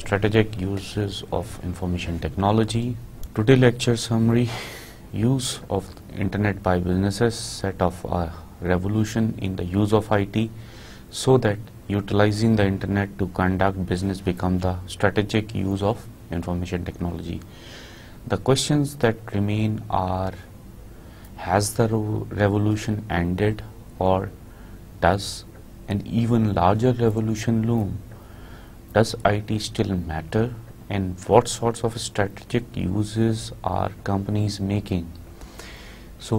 strategic uses of information technology. Today lecture summary: use of internet by businesses set off a revolution in the use of IT so that utilizing the internet to conduct business become the strategic use of information technology. The questions that remain are: has the revolution ended, or does an even larger revolution loom? Does IT still matter, and what sorts of strategic uses are companies making? So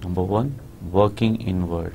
Number 1, working inward,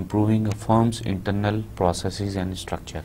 improving a firm's internal processes and structure,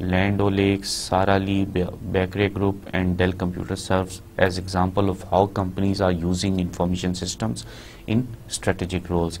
Land O'Lakes, Sara Lee, Beckley Group and Dell Computer serves as example of how companies are using information systems in strategic roles.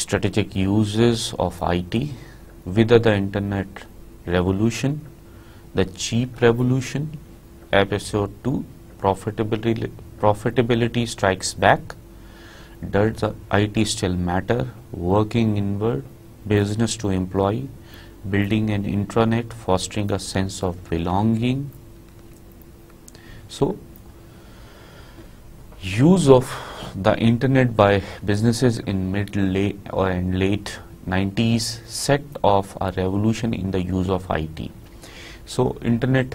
strategic uses of IT. Whether the internet revolution, the cheap revolution, episode 2, profitability strikes back, does the IT still matter, working inward, business to employee, building an intranet, fostering a sense of belonging. So use of the internet by businesses in late 90s set off a revolution in the use of IT. So internet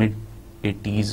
mid 80s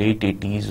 late 80s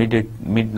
mid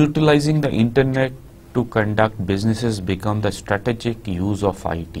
Utilizing the internet to conduct businesses become the strategic use of IT.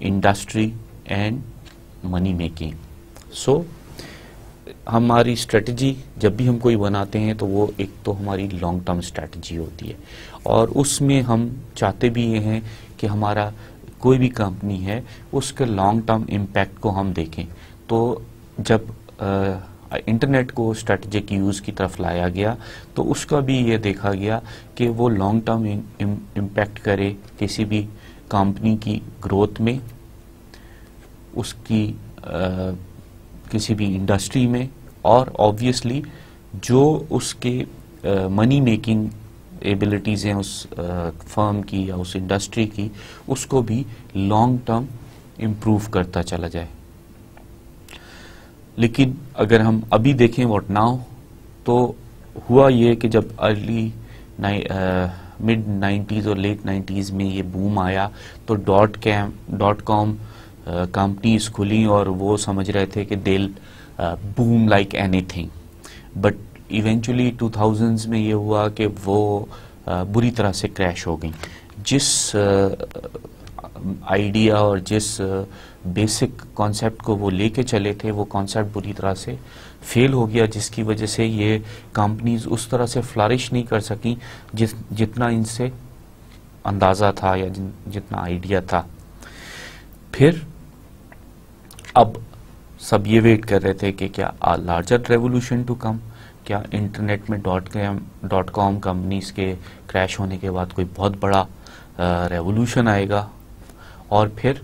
Industry and money making. So ہماری strategy جب بھی ہم کوئی بناتے ہیں تو وہ ایک تو ہماری لانگ ٹرم اسٹریٹجی ہوتی ہے, اور اس میں ہم چاہتے بھی یہ ہیں کہ ہمارا کوئی بھی کمپنی ہے اس کے لانگ ٹرم امپیکٹ کو ہم دیکھیں. تو جب انٹرنیٹ کو اسٹریٹجک یوز کی طرف لایا گیا تو اس کا بھی یہ دیکھا گیا کہ وہ لانگ ٹرم امپیکٹ کرے کسی بھی کمپنی کی گروتھ میں, اس کی کسی بھی انڈسٹری میں, اور آبویسلی جو اس کے منی میکنگ ایبلٹیز ہیں اس فرم کی یا اس انڈسٹری کی, اس کو بھی لانگ ٹرم امپروو کرتا چلا جائے. لیکن اگر ہم ابھی دیکھیں واٹ ناؤ, تو ہوا یہ کہ جب ارلی مڈ 90s اور لیٹ 90s میں یہ بوم آیا تو ڈاٹ کام کمپنیز کھلیں اور وہ سمجھ رہے تھے کہ deal boom like anything, but eventually 2000s میں یہ ہوا کہ وہ بری طرح سے کریش ہو گئیں. جس آئیڈیا اور جس بیسک کانسیپٹ کو وہ لے کے چلے تھے وہ کانسیپٹ بری طرح سے فیل ہو گیا, جس کی وجہ سے یہ کمپنیز اس طرح سے فلرش نہیں کر سکیں جتنا ان سے اندازہ تھا یا جتنا آئیڈیا تھا. پھر اب سب یہ ویٹ کر رہے تھے کہ کیا لارجر ریولوشن ٹو کم, کیا انٹرنیٹ میں ڈاٹ کام کمپنیز کے کریش ہونے کے بعد کوئی بہت بڑا ریولوشن آئے گا. اور پھر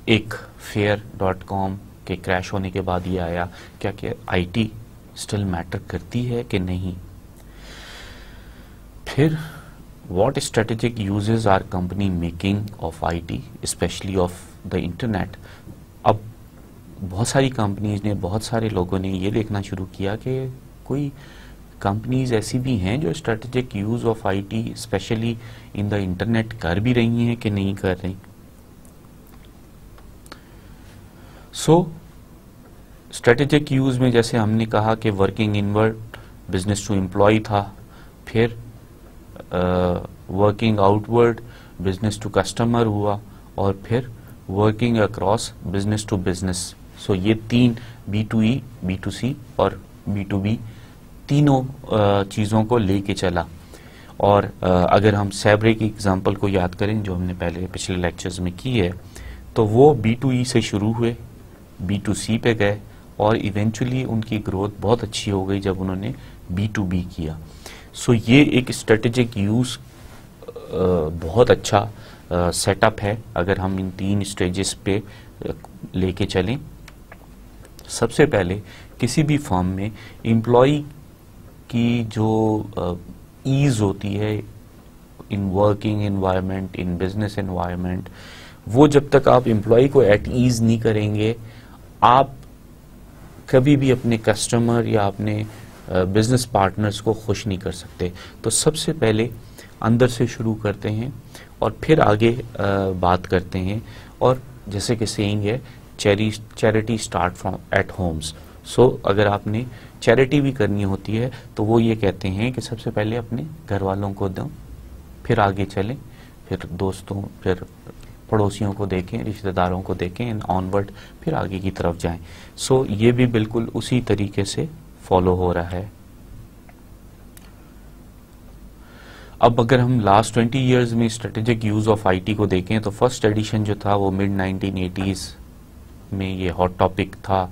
ایک فیئر ڈاٹ کام کے کریش ہونے کے بعد یہ آیا کیا کہ آئی ٹی اسٹل میٹر کرتی ہے کہ نہیں. پھر what strategic uses are company making of I T especially of the internet. اب بہت ساری کمپنیز نے, بہت سارے لوگوں نے یہ دیکھنا شروع کیا کہ کوئی کمپنیز ایسی بھی ہیں جو strategic use of I T especially in the internet کر بھی رہی ہیں کہ نہیں کر رہی. سو اسٹریٹجک یوز میں جیسے ہم نے کہا کہ working inward business to employee تھا, پھر working outward business to customer ہوا, اور پھر working across business to business. So یہ تین B to E, B to C اور بی ٹو بی تینوں چیزوں کو لے کے چلا. اور اگر ہم سیبرے کی اگزامپل کو یاد کریں جو ہم نے پچھلے لیکچرز میں کی ہے, تو وہ بی ٹو ای سے شروع ہوئے, بی ٹو سی پہ گئے, اور ایونچولی ان کی گروتھ بہت اچھی ہو گئی جب انہوں نے بی ٹو بی کیا. سو یہ ایک اسٹریٹجک یوز بہت اچھا سیٹ اپ ہے اگر ہم ان تین اسٹیجز پہ لے کے چلیں. سب سے پہلے کسی بھی فرم میں امپلائی کی جو ایز ہوتی ہے in working environment, in business environment, وہ جب تک آپ امپلائی کو ایٹ ایز نہیں کریں گے آپ کبھی بھی اپنے کسٹمر یا اپنے بزنس پارٹنرز کو خوش نہیں کر سکتے. تو سب سے پہلے اندر سے شروع کرتے ہیں اور پھر آگے بات کرتے ہیں. اور جیسے کہ سینگ ہے charity start from at homes. So اگر آپ نے چیریٹی بھی کرنی ہوتی ہے تو وہ یہ کہتے ہیں کہ سب سے پہلے اپنے گھر والوں کو دیں, پھر آگے چلیں, پھر دوستوں, پھر پڑوسیوں کو دیکھیں, رشتہ داروں کو دیکھیں, آن ورڈ پھر آگے کی طرف جائیں. سو یہ بھی بالکل اسی طریقے سے فالو ہو رہا ہے. اب اگر ہم لاسٹ 20 ایئرز میں strategic use of I T کو دیکھیں تو فرسٹ ایڈیشن جو تھا وہ مڈ 1980s میں یہ ہاٹ ٹاپک تھا.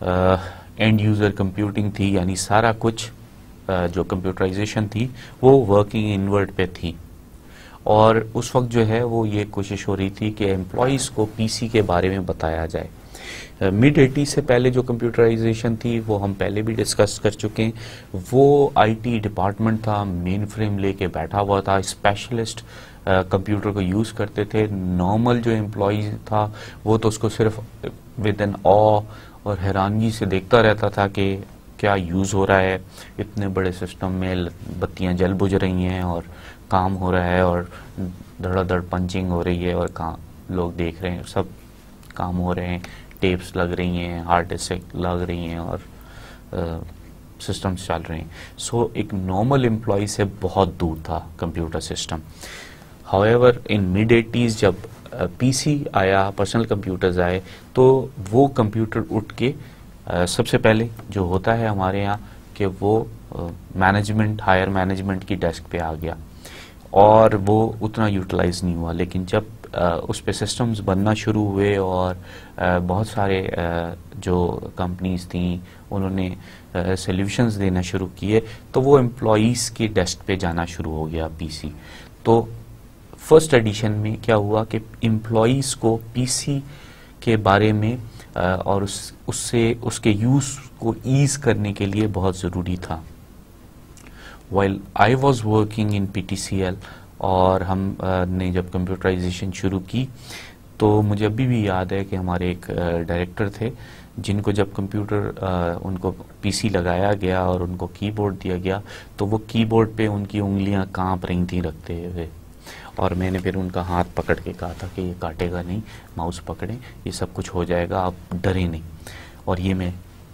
اینڈ یوزر کمپیوٹنگ تھی, یعنی سارا کچھ جو کمپیوٹرائزیشن تھی وہ ورکنگ انورڈ پہ تھی. اور اس وقت جو ہے وہ یہ کوشش ہو رہی تھی کہ امپلائیز کو پی سی کے بارے میں بتایا جائے. مڈ 80 سے پہلے جو کمپیوٹرائزیشن تھی وہ ہم پہلے بھی ڈسکس کر چکے ہیں. وہ آئی ٹی ڈپارٹمنٹ تھا, مین فریم لے کے بیٹھا ہوا تھا, اسپیشلسٹ کمپیوٹر کو یوز کرتے تھے. نارمل جو امپلائی تھا وہ تو اس کو صرف ود این آ اور حیرانگی سے دیکھتا رہتا تھا کہ کیا یوز ہو رہا ہے, اتنے بڑے سسٹم میں بتیاں جل بجھ رہی ہیں اور کام ہو رہا ہے اور دھڑا دھڑ پنچنگ ہو رہی ہے اور لوگ دیکھ رہے ہیں, سب کام ہو رہے ہیں, ٹیپس لگ رہی ہیں, ہارڈ ڈسک لگ رہی ہیں اور سسٹمز چل رہے ہیں. سو ایک نارمل امپلائی سے بہت دور تھا computer system. However, in mid 80s جب پی سی آیا, پرسنل کمپیوٹرز آئے, تو وہ کمپیوٹر اٹھ کے سب سے پہلے جو ہوتا ہے ہمارے ہاں کہ وہ مینجمنٹ, ہائر مینجمنٹ کی ڈیسک پہ آ گیا اور وہ اتنا یوٹیلائز نہیں ہوا. لیکن جب اس پہ سسٹمز بننا شروع ہوئے اور بہت سارے جو کمپنیز تھیں انہوں نے سلیوشنز دینا شروع کیے, تو وہ امپلائیز کی ڈیسک پہ جانا شروع ہو گیا پی سی. تو فرسٹ ایڈیشن میں کیا ہوا کہ امپلائیز کو پی سی کے بارے میں اور اس کے یوز کو ایز کرنے کے لیے بہت ضروری تھا. While I was working in P T C L, اور ہم نے جب کمپیوٹرائزیشن شروع کی تو مجھے ابھی بھی یاد ہے کہ ہمارے ایک ڈائریکٹر تھے جن کو جب کمپیوٹر ان کو پی سی لگایا گیا اور ان کو کی بورڈ دیا گیا تو وہ کی بورڈ پہ ان کی انگلیاں کانپ رہی تھیں رکھتے ہوئے, اور میں نے پھر ان کا ہاتھ پکڑ کے کہا تھا کہ یہ کاٹے گا نہیں, ماؤس پکڑیں, یہ سب کچھ ہو جائے گا, آپ ڈریں نہیں. اور یہ میں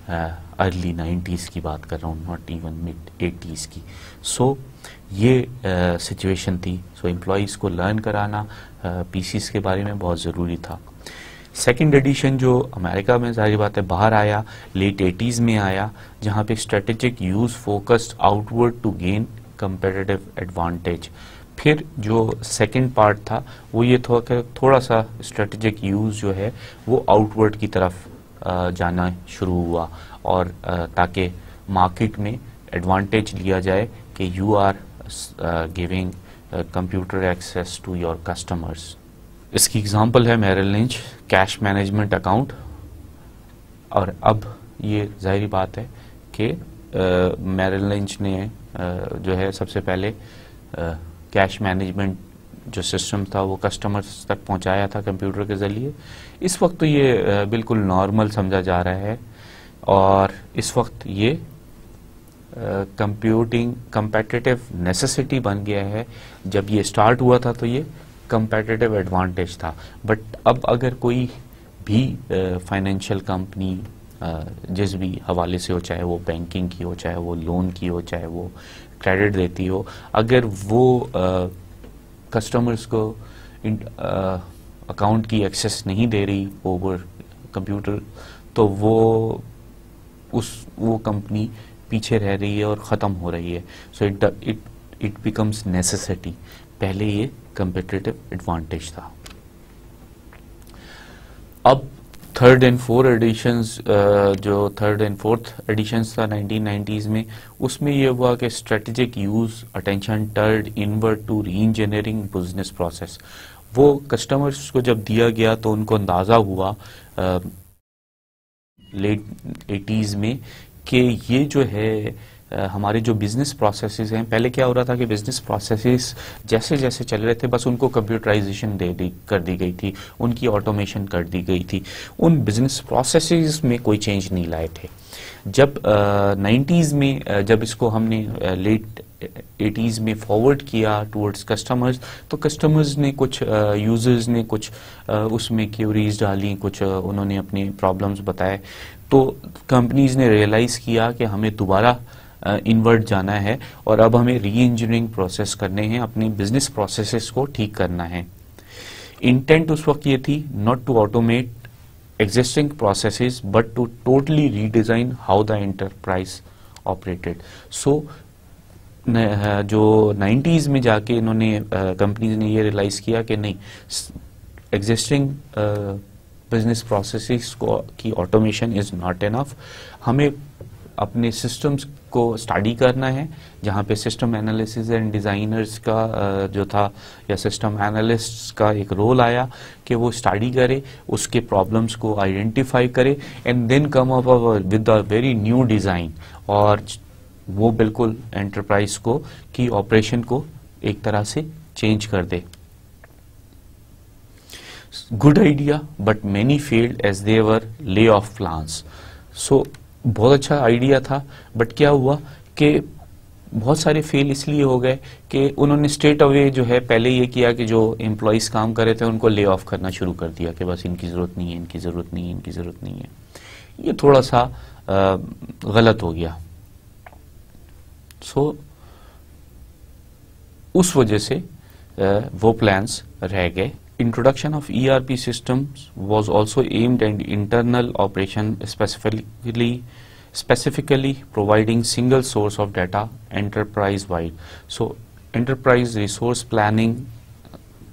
ارلی 90s کی بات کر رہا ہوں, ناٹ ایون مڈ 80s کی. سو یہ سچویشن تھی. سو امپلائیز کو لرن کرانا پی سیز کے بارے میں بہت ضروری تھا. سیکنڈ ایڈیشن جو امریکہ میں ظاہر بات ہے باہر آیا, لیٹ 80s میں آیا, جہاں پہ strategic use focused outward to gain competitive advantage. پھر جو سیکنڈ پارٹ تھا وہ یہ تھا کہ تھوڑا سا اسٹریٹجک یوز جو ہے وہ آؤٹ ورڈ کی طرف جانا شروع ہوا, اور تاکہ مارکیٹ میں ایڈوانٹیج لیا جائے کہ you are giving computer access to your customers. اس کی اگزامپل ہے Merrill Lynch cash management account. اور اب یہ ظاہری بات ہے کہ میرل لنچ نے جو ہے سب سے پہلے کیش مینجمنٹ جو سسٹم تھا وہ کسٹمرز تک پہنچایا تھا کمپیوٹر کے ذریعے. اس وقت تو یہ بالکل نارمل سمجھا جا رہا ہے, اور اس وقت یہ کمپیٹیٹیو نیسیسٹی بن گیا ہے. جب یہ سٹارٹ ہوا تھا تو یہ کمپیٹیٹیو ایڈوانٹیج تھا, بٹ اب اگر کوئی بھی فائنینشیل کمپنی جس بھی حوالے سے ہو, چاہے وہ بینکنگ کی ہو, چاہے وہ لون کی ہو, چاہے وہ کریڈٹ دیتی ہو, اگر وہ کسٹمرز کو اکاؤنٹ کی ایکسیس نہیں دے رہی اوور کمپیوٹر, تو وہ کمپنی پیچھے رہ رہی ہے اور ختم ہو رہی ہے. So it becomes necessity. پہلے یہ کمپیٹیٹو ایڈوانٹیج تھا. اب تھرڈ اینڈ فورتھ ایڈیشنز, جو تھرڈ اینڈ فورتھ ایڈیشنز تھا 1990s میں, اس میں یہ ہوا کہ strategic use attention turned inward to re engineering business process. وہ کسٹمرز کو جب دیا گیا تو ان کو اندازہ ہوا لیٹ 80s میں کہ یہ جو ہے ہمارے جو بزنس پروسیسز ہیں, پہلے کیا ہو رہا تھا کہ بزنس پروسیسز جیسے جیسے چل رہے تھے بس ان کو کمپیوٹرائزیشن کر دی گئی تھی, ان کی آٹومیشن کر دی گئی تھی, ان بزنس پروسیسز میں کوئی چینج نہیں لائے تھے. جب 90s میں جب اس کو ہم نے لیٹ 80s میں فارورڈ کیا ٹورڈز کسٹمرز, تو کسٹمرز نے کچھ یوزرز نے کچھ اس میں کیوریز ڈالی, کچھ انہوں نے اپنے پرابلمز بتائے, تو کمپنیز نے ریئلائز کیا کہ ہمیں دوبارہ انورٹ جانا ہے اور اب ہمیں ری انجینئرنگ پروسیس کرنے ہیں, اپنی بزنس پروسیسز کو ٹھیک کرنا ہے. انٹینٹ اس وقت یہ تھی not to automate existing processes but to totally redesign how the enterprise operated. So جو 90s میں جا کے انہوں نے کمپنیز نے یہ ریئلائز کیا کہ نہیں, ایگزسٹنگ بزنس پروسیسز کی آٹومیشن از ناٹ انف, ہمیں اپنے سسٹمز کو اسٹڈی کرنا ہے, جہاں پہ سسٹم انالیسز اینڈ ڈیزائنرز کا جو تھا یا سسٹم انالسٹ کا ایک رول آیا کہ وہ اسٹڈی کرے, اس کے پرابلمس کو آئیڈینٹیفائی کرے and then come up with a very new design, اور وہ بالکل انٹرپرائز کو کی آپریشن کو ایک طرح سے چینج کر دے. Good idea but many failed as they were lay off plans. سو بہت اچھا آئیڈیا تھا, بٹ کیا ہوا کہ بہت سارے فیل اس لیے ہو گئے کہ انہوں نے اسٹریٹ اوے جو ہے پہلے یہ کیا کہ جو امپلائیز کام کر رہے تھے ان کو لے آف کرنا شروع کر دیا کہ بس ان کی ضرورت نہیں ہے, ان کی ضرورت نہیں ہے, ان کی ضرورت نہیں ہے. یہ تھوڑا سا غلط ہو گیا. سو اس وجہ سے وہ پلانس رہ گئے. Introduction of ERP systems was also aimed at internal operation, specifically providing single source of data enterprise wide. So enterprise resource planning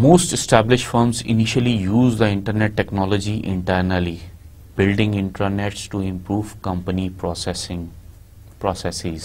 Most established firms initially use the internet technology internally, building intranets to improve company processes.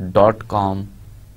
.com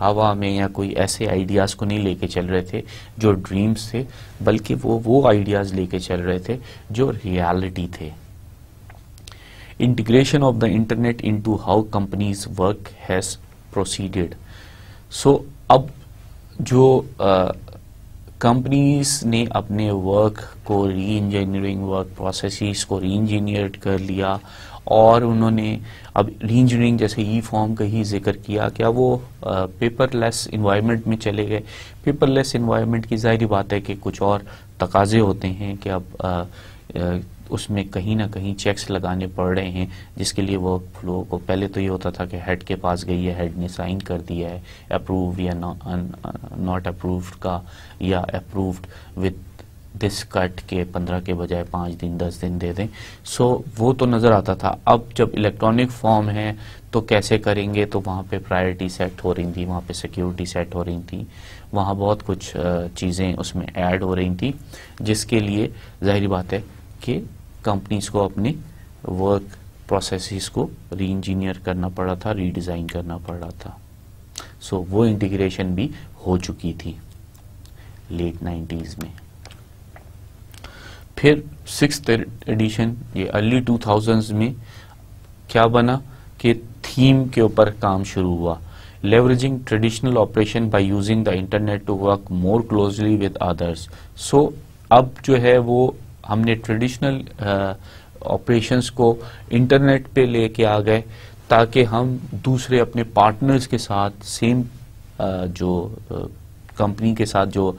ہوا میں یا کوئی ایسے ideas کو نہیں لے کے چل رہے تھے جو ڈریمز تھے، بلکہ وہ آئیڈیاز لے کے چل رہے تھے جو ریالٹی تھے. Integration of the internet into how companies work has proceeded. So اب جو کمپنیز نے اپنے ورک کو ری انجینئرنگ، ورک پروسیسز کو ری انجینئر کر لیا، اور انہوں نے اب ری انجینئرنگ جیسے ای فارم کا ہی ذکر کیا، کیا وہ پیپر لیس انوائرمنٹ میں چلے گئے. پیپر لیس انوائرمنٹ کی ظاہری بات ہے کہ کچھ اور تقاضے ہوتے ہیں کہ اب اس میں کہیں نہ کہیں چیکس لگانے پڑ رہے ہیں، جس کے لیے ورک فلو کو پہلے تو یہ ہوتا تھا کہ ہیڈ کے پاس گئی ہے، ہیڈ نے سائن کر دیا ہے اپروو یا ناٹ اپرووڈ کا، یا اپرووڈ وتھ دس کٹ کے 15 کے بجائے 5 دن 10 دن دے دیں. سو وہ تو نظر آتا تھا. اب جب الیکٹرانک فارم ہے تو کیسے کریں گے، تو وہاں پہ پرائرٹی سیٹ ہو رہی تھی، وہاں پہ سیکیورٹی سیٹ ہو رہی تھی، وہاں بہت کچھ چیزیں اس میں ایڈ ہو رہی تھی، جس کے لیے ظاہری بات ہے کہ کمپنیز کو اپنے ورک پروسیسز کو ری انجینئر کرنا پڑا تھا، ری ڈیزائن کرنا پڑا تھا. سو وہ انٹیگریشن بھی ہو چکی تھی لیٹ 90s میں. پھر 6th ایڈیشن یہ ارلی 2000s میں کیا بنا کہ تھیم کے اوپر کام شروع ہوا. Leveraging traditional operation by using the internet to work more closely with others. So اب جو ہے وہ ہم نے ٹریڈیشنل آپریشنز کو انٹرنیٹ پہ لے کے آ گئے، تاکہ ہم دوسرے اپنے پارٹنرز کے ساتھ سیم جو کمپنی کے ساتھ جو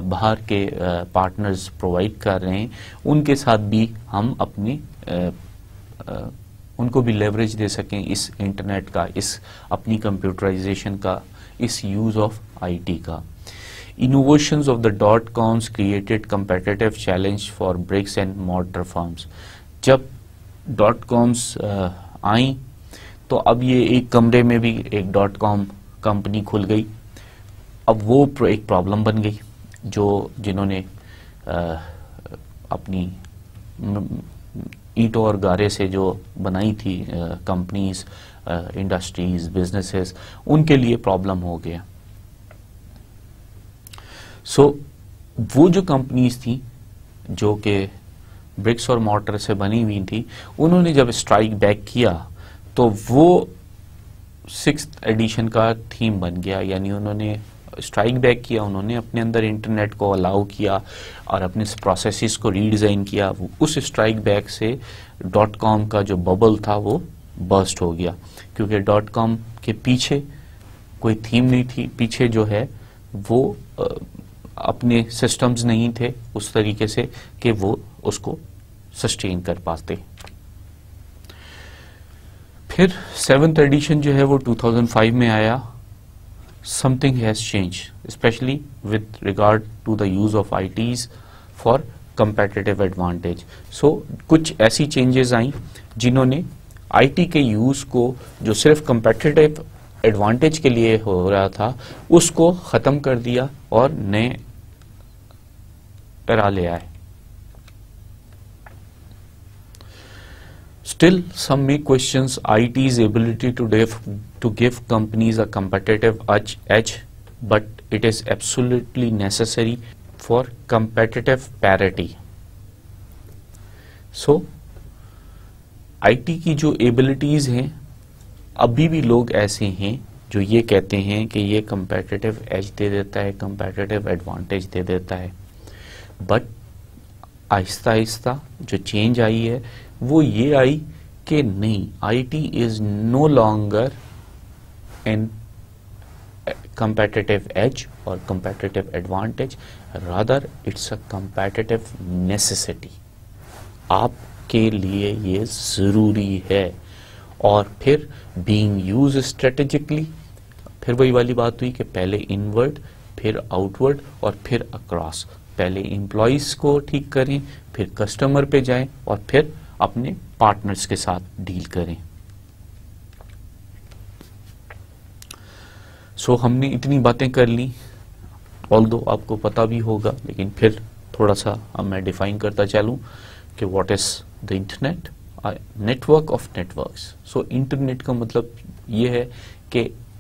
باہر کے پارٹنرز پرووائڈ کر رہے ہیں ان کے ساتھ بھی ہم اپنے ان کو بھی لیوریج دے سکیں اس انٹرنیٹ کا، اس اپنی کمپیوٹرائزیشن کا، اس یوز آف آئی ٹی کا. Innovations of the .coms created competitive challenge for bricks and mortar firms. جب .coms آئیں تو اب یہ ایک کمرے میں بھی ایک .com کمپنی کھل گئی. اب وہ ایک پرابلم بن گئی. جنہوں نے اپنی اینٹوں اور گارے سے جو بنائی تھی کمپنیز، انڈسٹریز، بزنسز، ان کے لیے پرابلم ہو گیا. سو وہ جو کمپنیز تھیں جو کہ برکس اور مارٹر سے بنی ہوئی تھی، انہوں نے جب اسٹرائک بیک کیا تو وہ 6th ایڈیشن کا تھیم بن گیا. یعنی انہوں نے اسٹرائک بیک کیا، انہوں نے اپنے اندر انٹرنیٹ کو الاؤ کیا اور اپنے پروسیسز کو ری ڈیزائن کیا. اس اسٹرائک بیک سے .com کا جو ببل تھا وہ برسٹ ہو گیا، کیونکہ .com کے پیچھے کوئی تھیم نہیں تھی، پیچھے جو ہے وہ اپنے سسٹمز نہیں تھے اس طریقے سے کہ وہ اس کو سسٹین کر پاتے. پھر 7th ایڈیشن جو ہے وہ 2005 میں آیا. Something has changed, especially with regard to the use of ITs for competitive advantage. So کچھ ایسی چینجز آئیں جنہوں نے آئی ٹی کے یوز کو جو صرف competitive ایڈوانٹیج کے لیے ہو رہا تھا اس کو ختم کر دیا اور نئے ایرا لے آئے. Still, some may question IT's ability to give companies a competitive edge, but it is absolutely necessary for competitive parity. So, IT کی جو ایبلٹیز ہیں، ابھی بھی لوگ ایسے ہیں جو یہ کہتے ہیں کہ یہ کمپیٹیٹو ایج دے دیتا ہے، کمپیٹیٹو ایڈوانٹیج دے دیتا ہے. بٹ آہستہ آہستہ جو چینج آئی ہے وہ یہ آئی کہ نہیں، I T is no longer an competitive edge اور competitive advantage, rather it's a competitive necessity. آپ کے لیے یہ ضروری ہے. اور پھر بینگ یوز اسٹریٹجکلی، پھر وہی والی بات ہوئی کہ پہلے انورڈ، پھر آؤٹورڈ اور پھر اکراس. پہلے امپلائیز کو ٹھیک کریں، پھر کسٹمر پہ جائیں اور پھر اپنے پارٹنرز کے ساتھ ڈیل کریں. سو ہم نے اتنی باتیں کر لی، آلدو آپ کو پتا بھی ہوگا، لیکن پھر تھوڑا سا اب میں ڈیفائن کرتا چلوں کہ what is the internet, network of networks. So internet کا مطلب یہ ہے کہ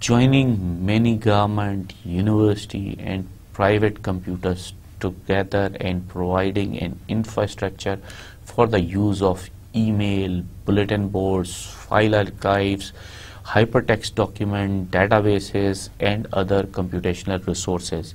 Joining many government, university and private computers together and providing an infrastructure for the use of email, bulletin boards, file archives, hypertext document, databases and other computational resources.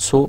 So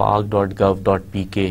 pak.gov.pk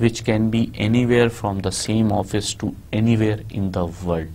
which can be anywhere from the same office to anywhere in the world.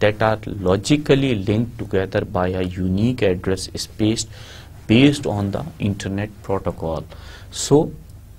that are logically linked together by a unique address space based on the internet protocol. So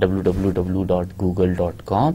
www.google.com।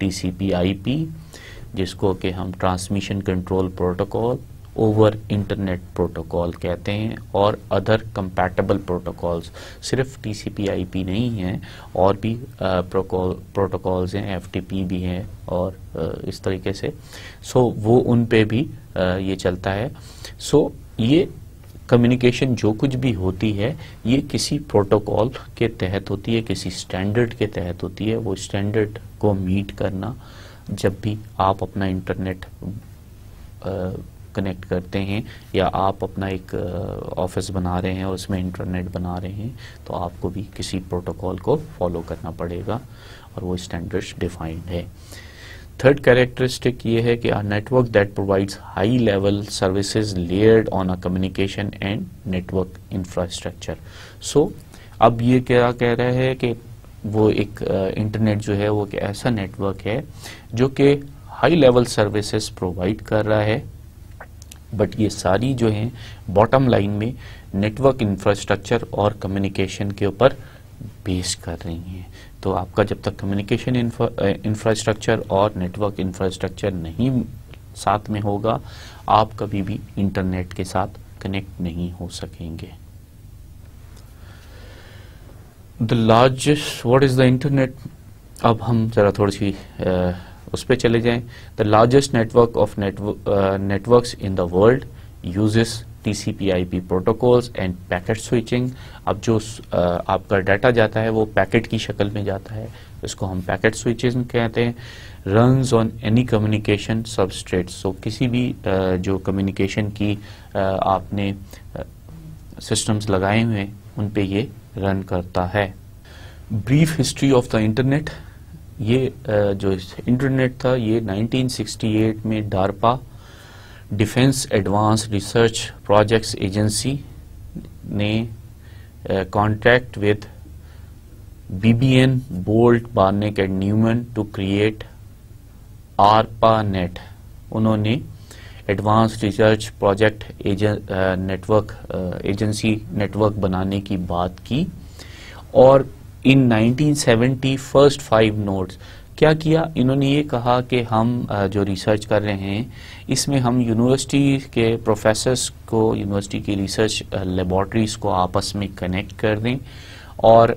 TCP/IP جس کو کہ ہم transmission control protocol over internet protocol کہتے ہیں، اور other compatible protocols, صرف T C پی آئی پی نہیں ہیں، اور بھی پروٹوکولز ہیں، ایف ٹی پی بھی ہیں، اور اس طریقے سے وہ ان پہ بھی یہ چلتا ہے. یہ کمیونیکیشن جو کچھ بھی ہوتی ہے یہ کسی پروٹوکول کے تحت ہوتی ہے، کسی سٹینڈرڈ کے تحت ہوتی ہے. وہ اسٹینڈرڈ کو میٹ کرنا، جب بھی آپ اپنا انٹرنیٹ کنیکٹ کرتے ہیں یا آپ اپنا ایک آفس بنا رہے ہیں اور اس میں انٹرنیٹ بنا رہے ہیں، تو آپ کو بھی کسی پروٹوکول کو فالو کرنا پڑے گا، اور وہ اسٹینڈرڈ ڈیفائنڈ ہے. تھرڈ کیریکٹرسٹک یہ ہے کہ a network that provides high level services layered on a communication and network infrastructure. اب یہ کیا کہہ رہا ہے کہ وہ ایک انٹرنیٹ جو ہے وہ ایک ایسا نیٹ ورک ہے جو کہ ہائی لیول سروسز پرووائڈ کر رہا ہے، بٹ یہ ساری جو ہیں باٹم لائن میں نیٹ ورک انفراسٹرکچر اور کمیونیکیشن کے اوپر بیس کر رہی ہیں. تو آپ کا جب تک کمیونیکیشن انفراسٹرکچر اور نیٹ ورک انفراسٹرکچر نہیں ساتھ میں ہوگا، آپ کبھی بھی انٹرنیٹ کے ساتھ کنیکٹ نہیں ہو سکیں گے. The largest, what is the internet? اب ہم ذرا تھوڑی سی اس پہ چلے جائیں. The largest network of networks in the world uses TCP/IP protocols and packet switching. اب جو آپ کا ڈیٹا جاتا ہے وہ پیکٹ کی شکل میں جاتا ہے، اس کو ہم پیکٹ سوئچنگ کہتے ہیں. runs on any communication substrate. So کسی بھی جو کمیونیکیشن کی آپ نے سسٹمز لگائے ہوئے ان پہ یہ رن کرتا ہے. Brief history of the internet. یہ جو انٹرنیٹ تھا یہ 1968 میں DARPA defence advance research projects agency نے contact with BBN, Bolt, Beranek and Newman to create ARPANET. انہوں نے advance research project network agency network بنانے کی بات کی، اور ان 1970 فرسٹ 5 نوڈز کیا کیا انہوں نے یہ کہا کہ ہم جو ریسرچ کر رہے ہیں اس میں ہم یونیورسٹی کے پروفیسرز کو، یونیورسٹی کی ریسرچ لیبارٹریز کو آپس میں کنیکٹ کر دیں، اور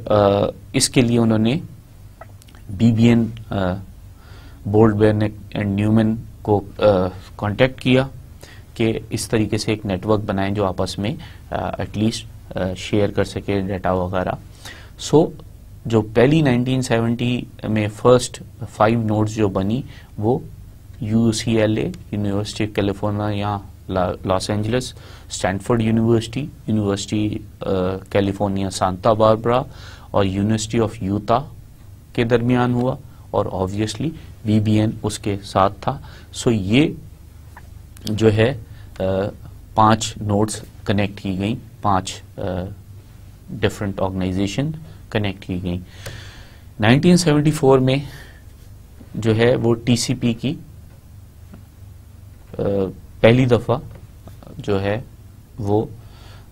اس کے لیے انہوں نے BBN Bolt, Beranek and Neumann کو کانٹیکٹ کیا کہ اس طریقے سے ایک نیٹ ورک بنائیں جو آپس میں ایٹ لیسٹ شیئر کر سکے ڈیٹا وغیرہ. جو پہلی 1970 میں فرسٹ 5 نوڈز جو بنی وہ UCLA university of California Los Angeles, Stanford university California Santa Barbara, اور یونیورسٹی آف یوتا کے درمیان ہوا، اور آبویسلی BBN اس کے ساتھ تھا. یہ جو ہے 5 نوڈز کنیکٹ کی گئیں، 5 ڈفرنٹ آرگنائزیشن کنیکٹ کی گئیں. 1974 میں جو ہے وہ TCP کی پہلی دفعہ جو ہے وہ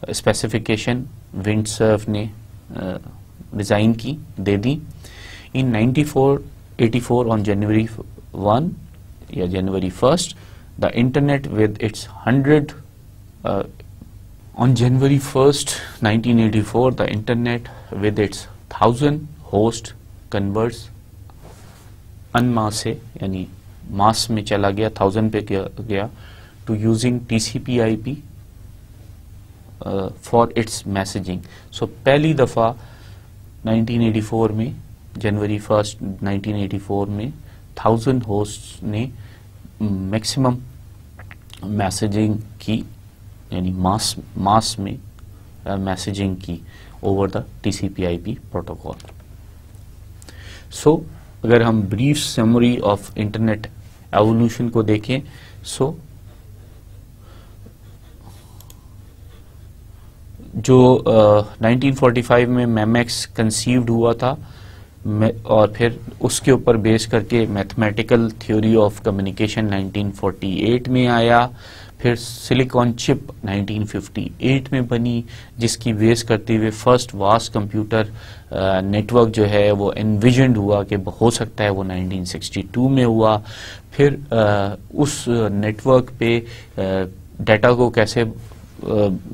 اسپیسیفیکیشن ونڈ سرف نے ڈیزائن کی دے دی. ان 1984 on January 1 یا January 1st the internet with its 100 on January 1st 1984 the internet with its 1000 host converts en masse یعنی ماس میں چلا گیا، 1000 پہ گیا to using TCP/IP for its messaging. پہلی دفعہ 1984 میں January 1st 1984 میں 1000 ہوسٹ نے میکسیمم میسیجنگ کی، یعنی ماس میں میسیجنگ کی اوور دا TCP/IP پروٹوکول. اگر ہم brief summary of internet evolution کو دیکھیں، جو 1945 میں میمیکس کنسیوڈ ہوا تھا، اور پھر اس کے اوپر بیس کر کے میتھمیٹیکل تھیوری آف کمیونیکیشن 1948 میں آیا. پھر سلیکون چپ 1958 میں بنی، جس کی بیس کرتے ہوئے فرسٹ واس کمپیوٹر نیٹورک جو ہے وہ انویژنڈ ہوا کہ ہو سکتا ہے وہ 1962 میں ہوا. پھر اس نیٹورک پہ ڈیٹا کو کیسے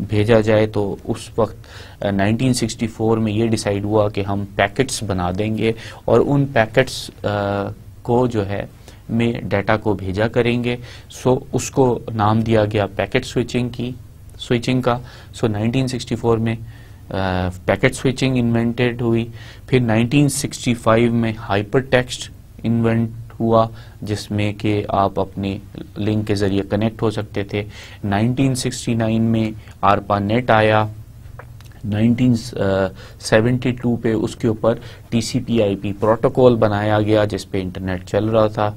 بھیجا جائے، تو اس وقت 1964 میں یہ ڈیسائیڈ ہوا کہ ہم پیکٹس بنا دیں گے اور ان پیکٹس کو جو ہے میں ڈیٹا کو بھیجا کریں گے. سو اس کو نام دیا گیا پیکٹ سوئچنگ کا. سو 1964 میں پیکٹ سوئچنگ انوینٹڈ ہوئی. پھر 1965 میں ہائپر ٹیکسٹ انوینٹ ہوا، جس میں کہ آپ اپنے لنک کے ذریعے کنیکٹ ہو سکتے تھے. 1969 میں آرپا نیٹ آیا. 1972 پہ اس کے اوپر TCP/IP پروٹوکول بنایا گیا جس پہ انٹرنیٹ چل رہا تھا.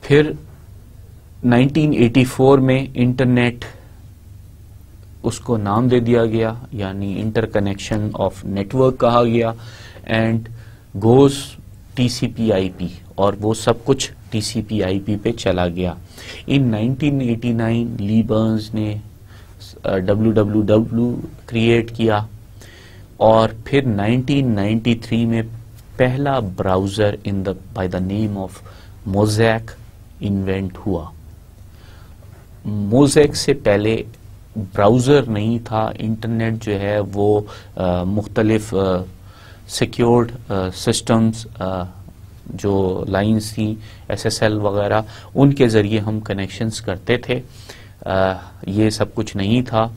پھر 1984 میں انٹرنیٹ اس کو نام دے دیا گیا، یعنی انٹر کنیکشن آف نیٹورک کہا گیا، اینڈ گوز TCP/IP، اور وہ سب کچھ TCP/IP پہ چلا گیا. ان 1989 لی برنز نے www کریٹ کیا، اور پھر 1993 میں پہلا browser by the name of Mosaic invent ہوا. موزیک سے پہلے براؤزر نہیں تھا. انٹرنیٹ جو ہے وہ مختلف سیکیورڈ سسٹمز جو لائنز تھیں SSL وغیرہ، ان کے ذریعے ہم کنیکشنز کرتے تھے. یہ سب کچھ نہیں تھا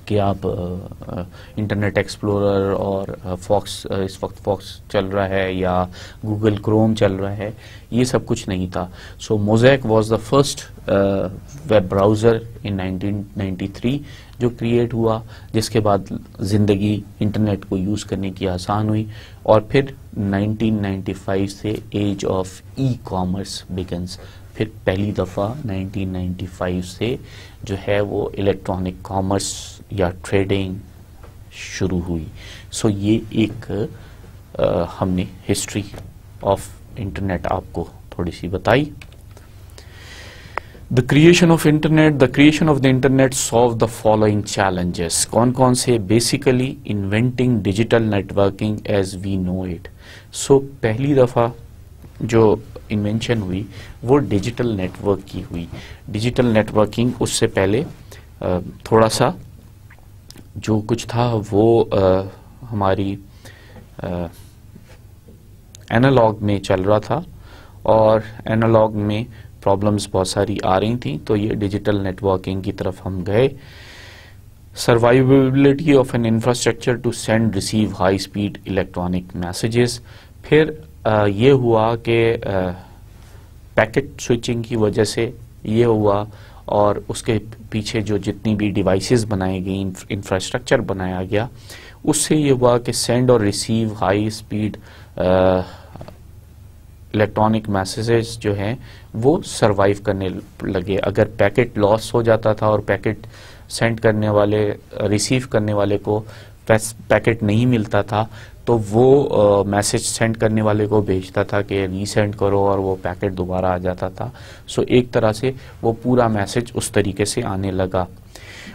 کہ آپ انٹرنیٹ ایکسپلورر اور اس وقت فاکس چل رہا ہے یا گوگل کروم چل رہا ہے، یہ سب کچھ نہیں تھا. So Mosaic was the first web browser in 1993 جو کریٹ ہوا، جس کے بعد زندگی انٹرنیٹ کو یوز کرنے کی آسان ہوئی. اور پھر 1995 سے age of e commerce begins. پھر پہلی دفعہ 1995 سے جو ہے وہ الیکٹرانک کامرس یا ٹریڈنگ شروع ہوئی. سو یہ ایک ہم نے ہسٹری آف انٹرنیٹ آپ کو تھوڑی سی بتائی. The creation of the internet solved the following challenges. کون سے؟ Basically inventing digital networking as we know it. So پہلی دفعہ جو انوینشن ہوئی وہ ڈیجیٹل نیٹورک کی ہوئی. ڈیجیٹل نیٹورکنگ اس سے پہلے تھوڑا سا جو کچھ تھا وہ ہماری اینالاگ میں چل رہا تھا، اور اینالاگ میں پرابلمز بہت ساری آ رہی تھیں، تو یہ ڈیجیٹل نیٹورکنگ کی طرف ہم گئے. Survivability of an infrastructure to send receive high speed electronic messages. پھر یہ ہوا کہ پیکٹ سوئچنگ کی وجہ سے یہ ہوا، اور اس کے پیچھے جو جتنی بھی ڈیوائسز بنائی گئی، انفراسٹرکچر بنایا گیا، اس سے یہ ہوا کہ سینڈ اور receive high speed electronic messages جو ہیں وہ سروائیو کرنے لگے. اگر پیکٹ لاس ہو جاتا تھا اور پیکٹ سینڈ کرنے والے ریسیو کرنے والے کو پیکٹ نہیں ملتا تھا، تو وہ میسج سینڈ کرنے والے کو بھیجتا تھا کہ ری سینڈ کرو، اور وہ پیکٹ دوبارہ آ جاتا تھا. سو ایک طرح سے وہ پورا میسج اس طریقے سے آنے لگا.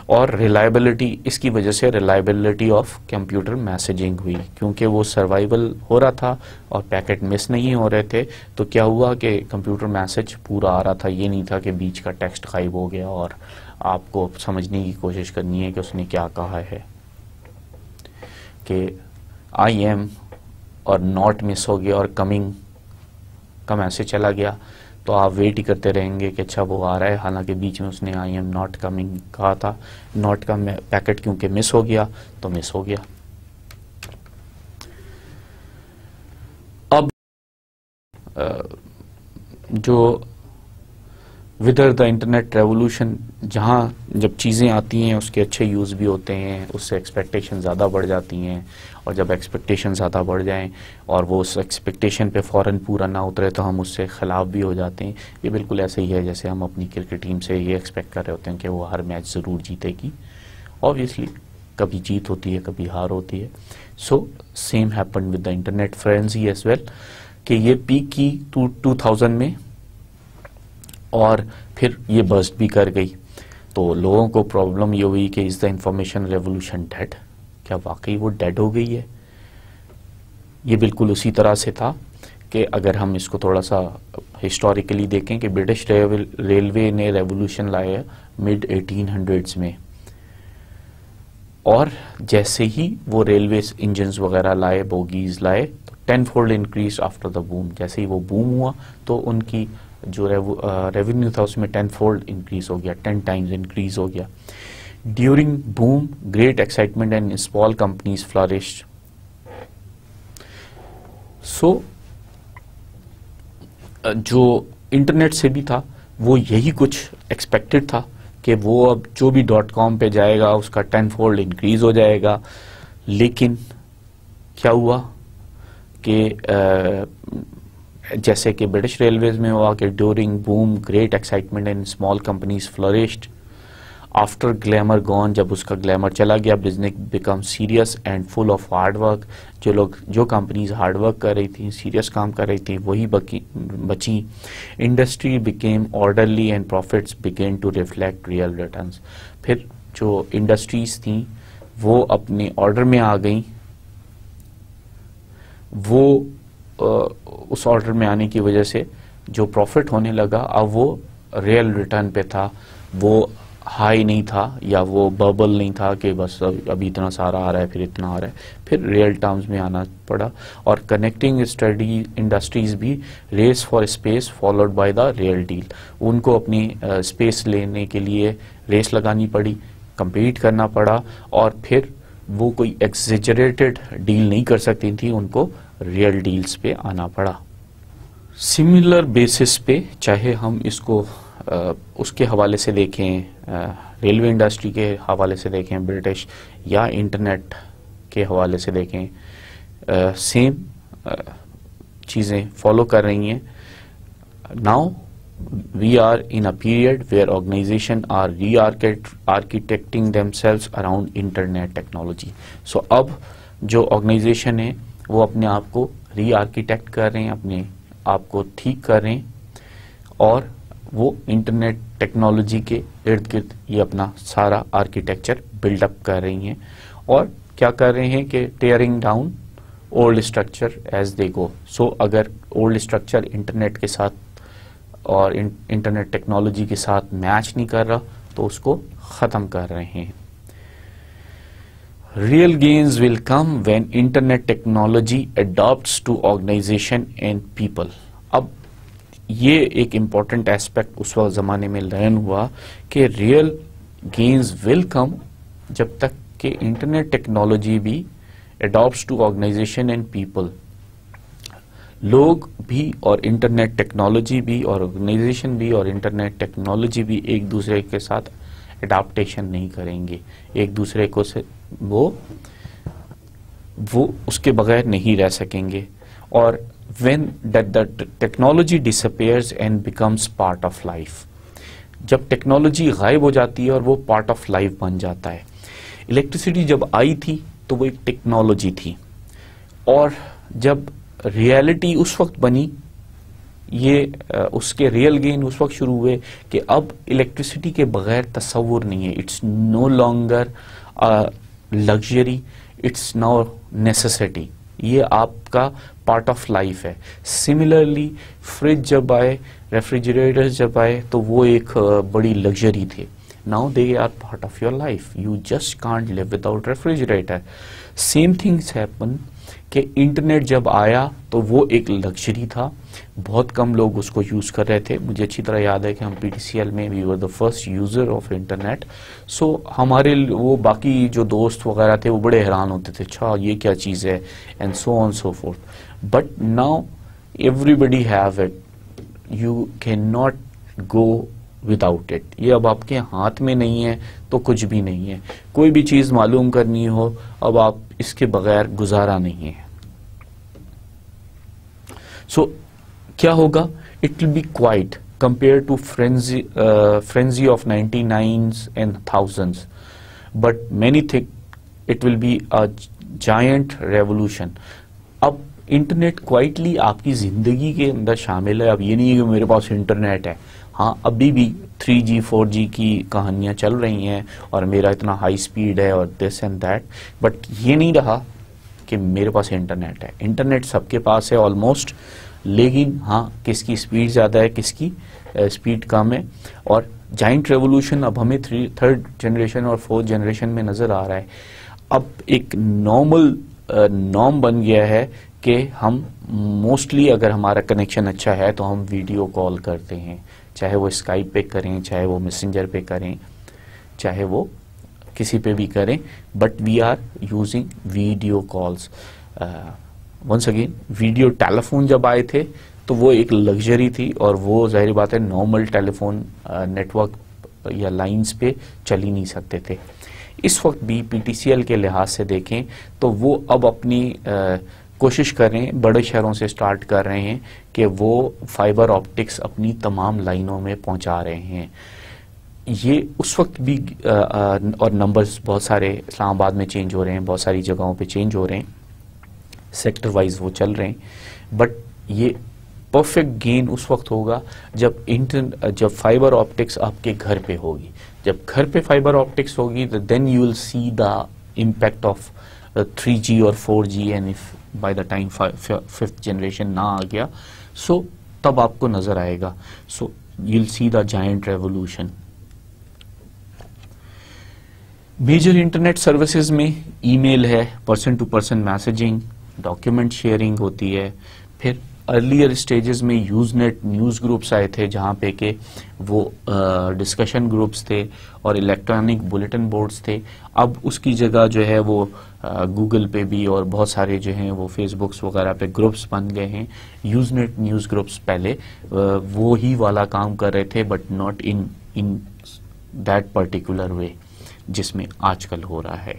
اور ریلائبلٹی، اس کی وجہ سے ریلائبلٹی آف کمپیوٹر میسیجنگ ہوئی، کیونکہ وہ سروائیول ہو رہا تھا اور پیکٹ مس نہیں ہو رہے تھے. تو کیا ہوا کہ کمپیوٹر میسج پورا آ رہا تھا، یہ نہیں تھا کہ بیچ کا ٹیکسٹ غائب ہو گیا اور آپ کو سمجھنے کی کوشش کرنی ہے کہ اس نے کیا کہا ہے. کہ آئی ایم اور ناٹ مس ہو گیا اور کمنگ کا میسج چلا گیا، تو آپ ویٹ ہی کرتے رہیں گے کہ اچھا وہ آ رہا ہے، حالانکہ بیچ میں اس نے آئی ایم ناٹ کمنگ کہا تھا. ناٹ کا پیکٹ کیونکہ مس ہو گیا تو مس ہو گیا. اب جو ودر دا انٹرنیٹ ریولوشن، جہاں جب چیزیں آتی ہیں اس کے اچھے یوز بھی ہوتے ہیں، اس سے ایکسپیکٹیشن زیادہ بڑھ جاتی ہیں، اور جب ایکسپیکٹیشن زیادہ بڑھ جائیں اور وہ اس ایکسپیکٹیشن پہ فوراً پورا نہ اترے تو ہم اس سے خلاف بھی ہو جاتے ہیں. یہ بالکل ایسے ہی ہے جیسے ہم اپنی کرکٹ ٹیم سے یہ ایکسپیکٹ کر رہے ہوتے ہیں کہ وہ ہر میچ ضرور جیتے گی. آبویسلی کبھی جیت ہوتی ہے، کبھی ہار ہوتی ہے. So same happen with the internet frenzy as well, کہ یہ پیک کی 2000 میں اور پھر یہ برسٹ بھی کر گئی. تو لوگوں کو پرابلم یہ ہوئی کہ از دا انفارمیشن ریولوشن ڈیڈ؟ کیا واقعی وہ ڈیڈ ہو گئی ہے؟ یہ بالکل اسی طرح سے تھا کہ اگر ہم اس کو تھوڑا سا ہسٹوریکلی دیکھیں کہ برٹش ریلوے نے ریولوشن لایا مڈ 1800s میں، اور جیسے ہی وہ ریلوے انجنز وغیرہ لائے، بوگیز لائے، تو 10 fold increase after the boom. جیسے ہی وہ بوم ہوا تو ان کی جو ریونیو تھا اس میں 10 فولڈ انکریز ہو گیا، 10 ٹائمز انکریز ہو گیا. During boom great excitement and small companies flourished. So جو انٹرنیٹ سے بھی تھا وہ یہی کچھ ایکسپیکٹڈ تھا کہ وہ اب جو بھی .com پہ جائے گا اس کا 10 فولڈ انکریز ہو جائے گا. لیکن کیا ہوا کہ جیسے کہ برٹش ریلویز میں ہوا کہ during boom great excitement and small companies flourished. After glamour gone, جب اس کا گلیمر چلا گیا، business became serious and full of hard work. جو کمپنیز ہارڈ ورک کر رہی تھیں، سیریس کام کر رہی تھیں، وہی بچیں. Industry became orderly and profits begin to reflect real returns. پھر جو انڈسٹریز تھیں وہ اپنے آرڈر میں آ گئیں. وہ اس آرڈر میں آنے کی وجہ سے جو پروفٹ ہونے لگا اب وہ ریئل ریٹرن پہ تھا، وہ ہائی نہیں تھا یا وہ ببل نہیں تھا کہ بس ابھی اتنا سارا آ رہا ہے پھر اتنا آ رہا ہے، پھر ریئل ٹرمز میں آنا پڑا. اور کنیکٹنگ انڈسٹریز بھی race for space followed by the real deal. ان کو اپنی اسپیس لینے کے لیے ریس لگانی پڑی، کمپیٹ کرنا پڑا، اور پھر وہ کوئی ایگزیجریٹڈ ڈیل نہیں کر سکتی تھی، ان کو ریئل ڈیلز پہ آنا پڑا. سملر بیسس پہ چاہے ہم اس کو اس کے حوالے سے دیکھیں، ریلوے انڈسٹری کے حوالے سے دیکھیں برٹش، یا انٹرنیٹ کے حوالے سے دیکھیں، سیم چیزیں فالو کر رہی ہیں. Now we are in a period where organization are re architecting themselves around internet technology. So اب جو آرگنائزیشن ہے وہ اپنے آپ کو ری آرکیٹیکٹ کر رہے ہیں، اپنے آپ کو ٹھیک کر رہے ہیں، اور وہ انٹرنیٹ ٹیکنالوجی کے ارد گرد یہ اپنا سارا آرکیٹیکچر بلڈ اپ کر رہی ہیں. اور کیا کر رہے ہیں کہ tearing down old structure as they go. So اگر اولڈ اسٹرکچر انٹرنیٹ کے ساتھ اور انٹرنیٹ ٹیکنالوجی کے ساتھ میچ نہیں کر رہا تو اس کو ختم کر رہے ہیں. Real gains will come when internet technology adapts to organization and people. اب یہ ایک امپورٹنٹ ایسپیکٹ اس وقت زمانے میں لرن ہوا کہ ریئل گینز ول کم جب تک کہ انٹرنیٹ ٹیکنالوجی بھی adapts to organization and people. لوگ بھی اور انٹرنیٹ ٹیکنالوجی بھی اور آرگنائزیشن بھی اور انٹرنیٹ ٹیکنالوجی بھی ایک دوسرے کے ساتھ اڈاپٹیشن نہیں کریں گے، ایک دوسرے کو سے وہ اس کے بغیر نہیں رہ سکیں گے. اور when that the technology disappears and becomes part of life. جب ٹیکنالوجی غائب ہو جاتی ہے اور وہ پارٹ آف لائف بن جاتا ہے. الیکٹریسٹی جب آئی تھی تو وہ ایک ٹیکنالوجی تھی، اور جب ریئلٹی اس وقت بنی، یہ اس کے ریئل گین اس وقت شروع ہوئے کہ اب الیکٹریسٹی کے بغیر تصور نہیں ہے. It's no longer luxury, it's now necessity. یہ آپ کا پارٹ آف لائف ہے. سملرلی فریج جب آئے، ریفریجریٹر جب آئے تو وہ ایک بڑی لگژری تھے. Now they are part of your life. You just can't live without refrigerator. Same things happen کہ انٹرنیٹ جب آیا تو وہ ایک لگژری تھا، بہت کم لوگ اس کو یوز کر رہے تھے. مجھے اچھی طرح یاد ہے کہ ہم PTCL میں we were the first user of internet. So ہمارے وہ باقی جو دوست وغیرہ تھے وہ بڑے حیران ہوتے تھے، اچھا یہ کیا چیز ہے، and so on so forth. But now everybody have it. You can not go without it. یہ اب آپ کے ہاتھ میں نہیں ہے تو کچھ بھی نہیں ہے. کوئی بھی چیز معلوم کرنی ہو اب آپ اس کے بغیر گزارا نہیں ہے. سو کیا ہوگا؟ It will be quite compare to frenzy of 99s and thousands, but many think it will be a giant revolution. اب انٹرنیٹ کوائٹلی آپ کی زندگی کے اندر شامل ہے. اب یہ نہیں ہے کہ میرے پاس انٹرنیٹ ہے ہاں ابھی بھی 3G 4G کی کہانیاں چل رہی ہیں اور میرا اتنا ہائی سپیڈ ہے اور دس اینڈ دیٹ، بٹ یہ نہیں رہا کہ میرے پاس انٹرنیٹ ہے. انٹرنیٹ سب کے پاس ہے آلموسٹ، لیکن ہاں کس کی سپیڈ زیادہ ہے کس کی سپیڈ کم ہے. اور جائنٹ ریولوشن اب ہمیں 3rd جنریشن اور 4th جنریشن میں نظر آ رہا ہے. اب ایک نارم بن گیا ہے کہ ہم موسٹلی اگر ہمارا کنیکشن اچھا ہے تو ہم ویڈیو کال کرتے ہیں، چاہے وہ اسکائپ پہ کریں، چاہے وہ میسنجر پہ کریں، چاہے وہ کسی پہ بھی کریں، but we are using video calls. Once again video telephone جب آئے تھے تو وہ ایک لگژری تھی اور وہ ظاہر بات ہے نارمل ٹیلیفون نیٹ ورک یا لائنز پہ چل ہی نہیں سکتے تھے. اس وقت بھی PTCL کے لحاظ سے دیکھیں تو وہ اب اپنی کوشش کر رہے ہیں، بڑے شہروں سے سٹارٹ کر رہے ہیں کہ وہ فائبر آپٹکس اپنی تمام لائنوں میں پہنچا رہے ہیں. یہ اس وقت بھی اور نمبرز بہت سارے اسلام آباد میں چینج ہو رہے ہیں، بہت ساری جگہوں پہ چینج ہو رہے ہیں، سیکٹر وائز وہ چل رہے ہیں، بٹ یہ پرفیکٹ گین اس وقت ہوگا جب فائبر آپٹکس آپ کے گھر پہ ہوگی. جب گھر پہ فائبر آپٹکس ہوگی تو then you will see the impact of 3G اور 4G and if by the time 5th generation نہ آ گیا سو تب آپ کو نظر آئے گا. So you will see the giant revolution. Major internet services میں ای میل ہے، person to person messaging, document sharing ہوتی ہے. پھر ارلیئر اسٹیجز میں یوز نیٹ نیوز گروپس آئے تھے جہاں پہ کہ وہ ڈسکشن گروپس تھے اور الیکٹرانک بلیٹن بورڈز تھے. اب اس کی جگہ جو ہے وہ گوگل پہ بھی اور بہت سارے جو ہیں وہ فیس بکس وغیرہ پہ گروپس بن گئے ہیں. یوز نیٹ نیوز گروپس پہلے وہی والا کام کر رہے تھے but not in that particular way جس میں آج کل ہو رہا ہے.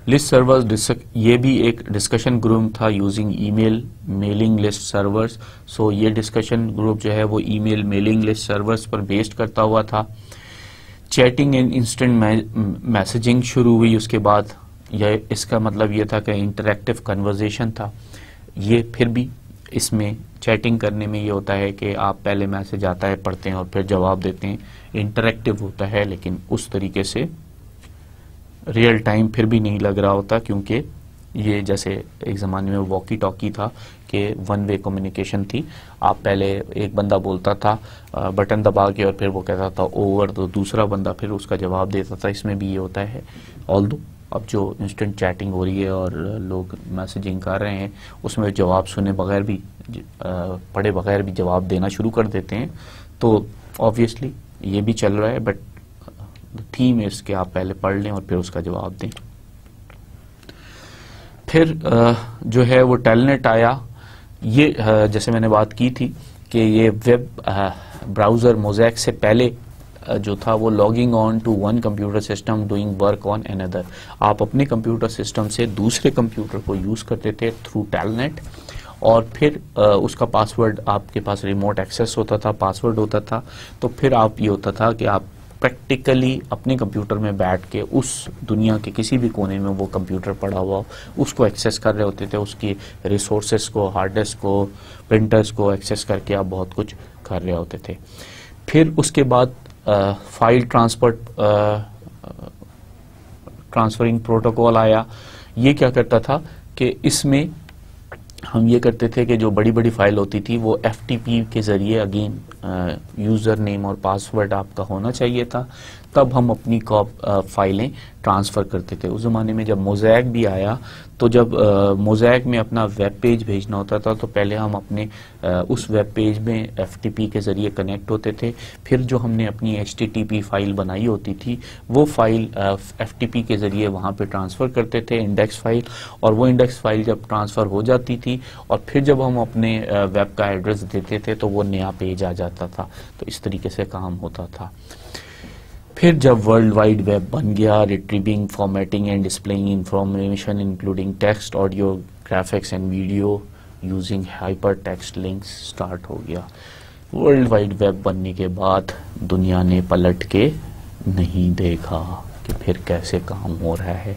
لسٹ سرورز یہ بھی ایک ڈسکشن گروپ تھا یوزنگ ای میل میلنگ لسٹ سرورز. سو یہ ڈسکشن گروپ جو ہے وہ ای میل میلنگ لسٹ سرورز پر بیسڈ کرتا ہوا تھا. چیٹنگ اینڈ انسٹنٹ میسجنگ شروع ہوئی اس کے بعد. یہ اس کا مطلب یہ تھا کہ انٹریکٹیو کنورزیشن تھا. یہ پھر بھی اس میں چیٹنگ کرنے میں یہ ہوتا ہے کہ آپ پہلے میسج آتا ہے پڑھتے ہیں اور پھر جواب دیتے ہیں. انٹریکٹیو ہوتا ہے لیکن اس طریقے سے ریئل ٹائم پھر بھی نہیں لگ رہا ہوتا کیونکہ یہ جیسے ایک زمانے میں واکی ٹاکی تھا کہ ون وے کمیونیکیشن تھی. آپ پہلے ایک بندہ بولتا تھا بٹن دبا کے اور پھر وہ کہتا تھا اوور تو دوسرا بندہ پھر اس کا جواب دیتا تھا. اس میں بھی یہ ہوتا ہے. آلدو اب جو انسٹنٹ چیٹنگ ہو رہی ہے اور لوگ میسجنگ کر رہے ہیں اس میں جواب سنے بغیر بھی پڑھے بغیر بھی جواب دینا شروع کر دیتے ہیں. تو آبویسلی یہ بھی چل رہا ہے بٹ تھیم ہے اس کے آپ پہلے پڑھ لیں اور پھر اس کا جواب دیں. پھر جو ہے وہ ٹیلنیٹ آیا. یہ جیسے میں نے بات کی تھی کہ یہ ویب براؤزر موزیک سے پہلے جو تھا وہ logging on to one computer system doing work on اندر. آپ اپنے کمپیوٹر سسٹم سے دوسرے کمپیوٹر کو یوز کرتے تھے تھرو ٹیلنیٹ اور پھر اس کا پاسورڈ آپ کے پاس ریموٹ ایکسیس ہوتا تھا، پاسورڈ ہوتا تھا. تو پھر آپ یہ ہوتا تھا کہ آپ پریکٹیکلی اپنے کمپیوٹر میں بیٹھ کے اس دنیا کے کسی بھی کونے میں وہ کمپیوٹر پڑا ہوا اس کو ایکسیس کر رہے ہوتے تھے. اس کی ریسورسز کو، ہارڈ ڈسک کو، پرنٹرز کو ایکسیس کر کے آپ بہت کچھ کر رہے ہوتے تھے. پھر اس کے بعد فائل ٹرانسفرنگ پروٹوکول آیا. یہ کیا کرتا تھا کہ اس میں ہم یہ کرتے تھے کہ جو بڑی بڑی فائل ہوتی تھی وہ FTP کے ذریعے اگین یوزر نیم اور پاسورڈ آپ کا ہونا چاہیے تھا تب ہم اپنی فائلیں ٹرانسفر کرتے تھے. اس زمانے میں جب موزیک بھی آیا تو جب موزیک میں اپنا ویب پیج بھیجنا ہوتا تھا تو پہلے ہم اپنے اس ویب پیج میں FTP کے ذریعے کنیکٹ ہوتے تھے. پھر جو ہم نے اپنی HTTP فائل بنائی ہوتی تھی وہ فائل FTP کے ذریعے وہاں پہ ٹرانسفر کرتے تھے انڈیکس فائل. اور وہ انڈیکس فائل جب ٹرانسفر ہو جاتی تھی اور پھر جب ہم اپنے ویب کا ایڈریس دیتے تھے تو وہ نیا پیج آ جاتا تھا. تو اس طریقے سے کام ہوتا تھا. پھر جب ورلڈ وائڈ ویب بن گیا retrieving, formatting and displaying information including text, audio, graphics and video using hypertext links start ہو گیا. ورلڈ وائڈ ویب بننے کے بعد دنیا نے پلٹ کے نہیں دیکھا کہ پھر کیسے کام ہو رہا ہے.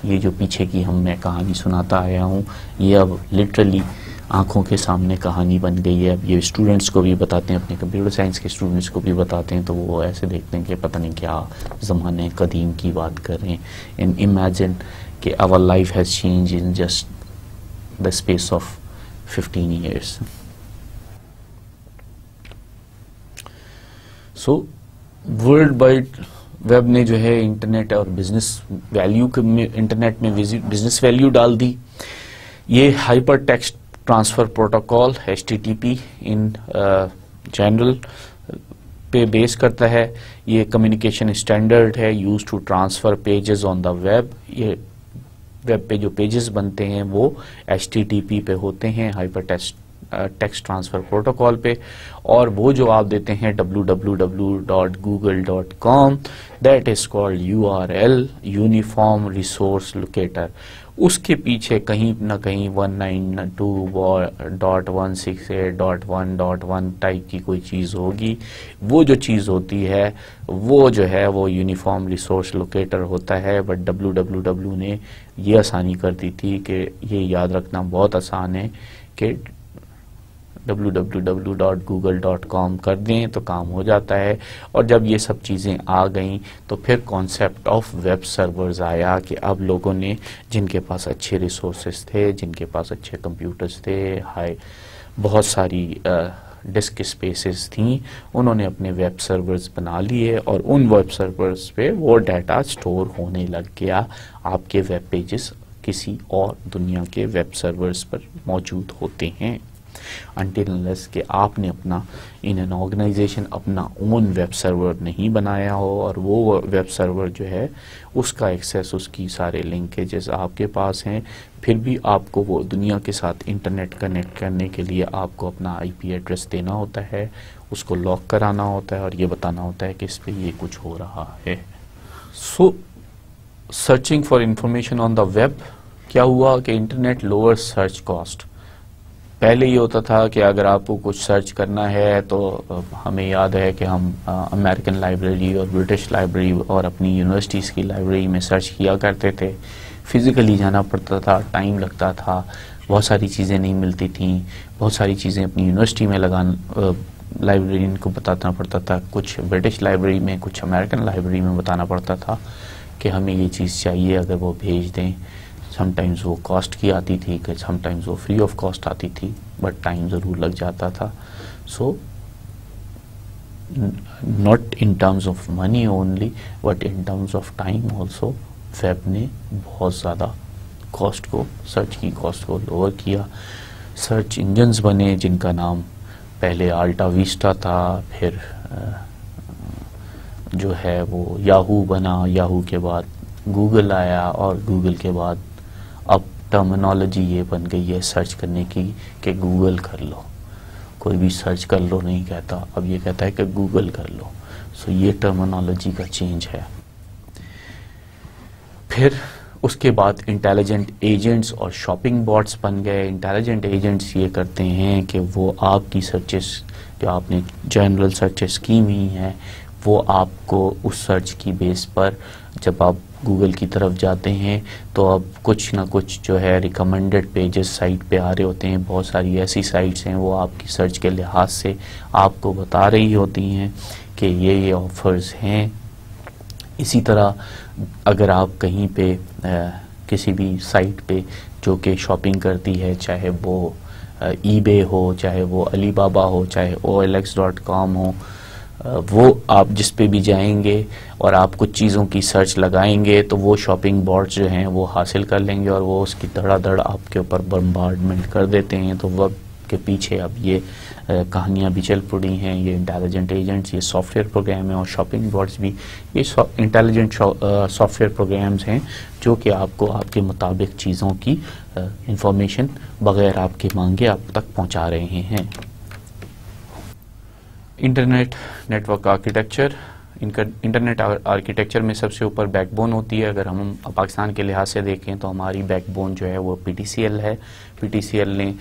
یہ جو پیچھے کی میں کہانی سناتا آیا ہوں یہ اب لٹرلی آنکھوں کے سامنے کہانی بن گئی ہے. اب یہ اسٹوڈنٹس کو بھی بتاتے ہیں, اپنے کمپیوٹر سائنس کے اسٹوڈنٹس کو بھی بتاتے ہیں, تو وہ ایسے دیکھتے ہیں کہ پتہ نہیں کیا زمانے قدیم کی بات کر رہے ہیں. اینڈ امیجن کہ our life has changed in just the space of 15 years. So world wide web نے جو ہے انٹرنیٹ اور بزنس ویلیو میں, انٹرنیٹ میں بزنس ویلیو ڈال دی. یہ hyper text transfer protocol HTTP in general پہ بیس کرتا ہے. یہ کمیونیکیشن اسٹینڈرڈ ہے used to transfer pages on the web. یہ ویب پہ جو پیجز بنتے ہیں وہ HTTP پہ ہوتے ہیں, ہائپر ٹیکسٹ ٹرانسفر پروٹوکال پہ. اور وہ جو آپ دیتے ہیں www.google.com, that is called URL, uniform resource locator. اس کے پیچھے کہیں نہ کہیں 192.168.1.1 ٹائپ کی کوئی چیز ہوگی. وہ جو چیز ہوتی ہے وہ جو ہے وہ یونیفارم ریسورس لوکیٹر ہوتا ہے. بٹ www نے یہ آسانی کر دی تھی کہ یہ یاد رکھنا بہت آسان ہے کہ www.google.com کر دیں تو کام ہو جاتا ہے. اور جب یہ سب چیزیں آ گئیں تو پھر کانسیپٹ آف ویب سرورز آیا کہ اب لوگوں نے, جن کے پاس اچھے ریسورسز تھے, جن کے پاس اچھے کمپیوٹرز تھے, بہت ساری ڈسک اسپیسز تھیں, انہوں نے اپنے ویب سرورز بنا لیے اور ان ویب سرورز پہ وہ ڈیٹا سٹور ہونے لگ گیا. آپ کے ویب پیجز کسی اور دنیا کے ویب سرورز پر موجود ہوتے ہیں. until unless کہ آپ نے اپنا ان این آرگنائزیشن اپنا اون ویب سرور نہیں بنایا ہو, اور وہ ویب سرور جو ہے اس کا ایکسیس, اس کی سارے لنکیجز آپ کے پاس ہیں. پھر بھی آپ کو وہ دنیا کے ساتھ انٹرنیٹ کنیکٹ کرنے کے لیے آپ کو اپنا IP ایڈریس دینا ہوتا ہے, اس کو لاک کرانا ہوتا ہے اور یہ بتانا ہوتا ہے کہ اس پہ یہ کچھ ہو رہا ہے. So searching for information on the web کیا ہوا کہ انٹرنیٹ لوور سرچ کاسٹ. پہلے یہ ہوتا تھا کہ اگر آپ کو کچھ سرچ کرنا ہے تو ہمیں یاد ہے کہ ہم امریکن لائبریری اور برٹش لائبریری اور اپنی یونیورسٹیز کی لائبریری میں سرچ کیا کرتے تھے. فزیکلی جانا پڑتا تھا, ٹائم لگتا تھا, بہت ساری چیزیں نہیں ملتی تھیں, بہت ساری چیزیں اپنی یونیورسٹی میں لائبریرین کو بتانا پڑتا تھا, کچھ برٹش لائبریری میں, کچھ امریکن لائبریری میں بتانا پڑتا تھا کہ ہمیں یہ چیز چاہیے, اگر وہ بھیج دیں. سم ٹائمز وہ کاسٹ کی آتی تھی, کہ سم ٹائمز وہ فری آف کاسٹ آتی تھی, بٹ ٹائم ضرور لگ جاتا تھا. So not in terms of money only but in terms of time also web نے بہت زیادہ کاسٹ کو, سرچ کی کاسٹ کو لوور کیا. سرچ انجنز بنے جن کا نام پہلے آلٹا ویسٹا تھا, پھر جو ہے وہ یاہو بنا, یاہو کے بعد گوگل آیا, اور گوگل کے بعد اب ٹرمینالوجی یہ بن گئی ہے سرچ کرنے کی کہ گوگل کر لو. کوئی بھی سرچ کر لو نہیں کہتا, اب یہ کہتا ہے کہ گوگل کر لو. سو یہ ٹرمینالوجی کا چینج ہے. پھر اس کے بعد انٹیلیجنٹ ایجنٹس اور شاپنگ باٹس بن گئے. انٹیلیجنٹ ایجنٹس یہ کرتے ہیں کہ وہ آپ کی سرچز جو آپ نے جنرل سرچز کی ہوئی ہیں وہ آپ کو اس سرچ کی بیس پر جب آپ گوگل کی طرف جاتے ہیں تو اب کچھ نہ کچھ جو ہے ریکمنڈڈ پیجز سائٹ پہ آ رہے ہوتے ہیں. بہت ساری ایسی سائٹس ہیں وہ آپ کی سرچ کے لحاظ سے آپ کو بتا رہی ہوتی ہیں کہ یہ آفرز ہیں. اسی طرح اگر آپ کہیں پہ کسی بھی سائٹ پہ جو کہ شاپنگ کرتی ہے, چاہے وہ ای بے ہو, چاہے وہ علی بابا ہو, چاہے OLX.com ہو, وہ آپ جس پہ بھی جائیں گے اور آپ کچھ چیزوں کی سرچ لگائیں گے تو وہ شاپنگ باٹس جو ہیں وہ حاصل کر لیں گے اور وہ اس کی دھڑا دھڑ آپ کے اوپر بمبارڈمنٹ کر دیتے ہیں. تو وقت کے پیچھے اب یہ کہانیاں بھی چل پڑی ہیں. یہ انٹیلیجنٹ ایجنٹس, یہ سافٹ ویئر پروگرام ہیں, اور شاپنگ باٹس بھی یہ انٹیلیجنٹ سافٹ ویئر پروگرامز ہیں جو کہ آپ کو آپ کے مطابق چیزوں کی انفارمیشن بغیر آپ کے مانگے آپ تک پہنچا رہے ہیں. Internet network architecture. Internet architecture میں سب سے اوپر بیک بون ہوتی ہے. اگر ہم پاکستان کے لحاظ سے دیکھیں تو ہماری بیک بون جو ہے وہ PTCL ہے. PTCL نے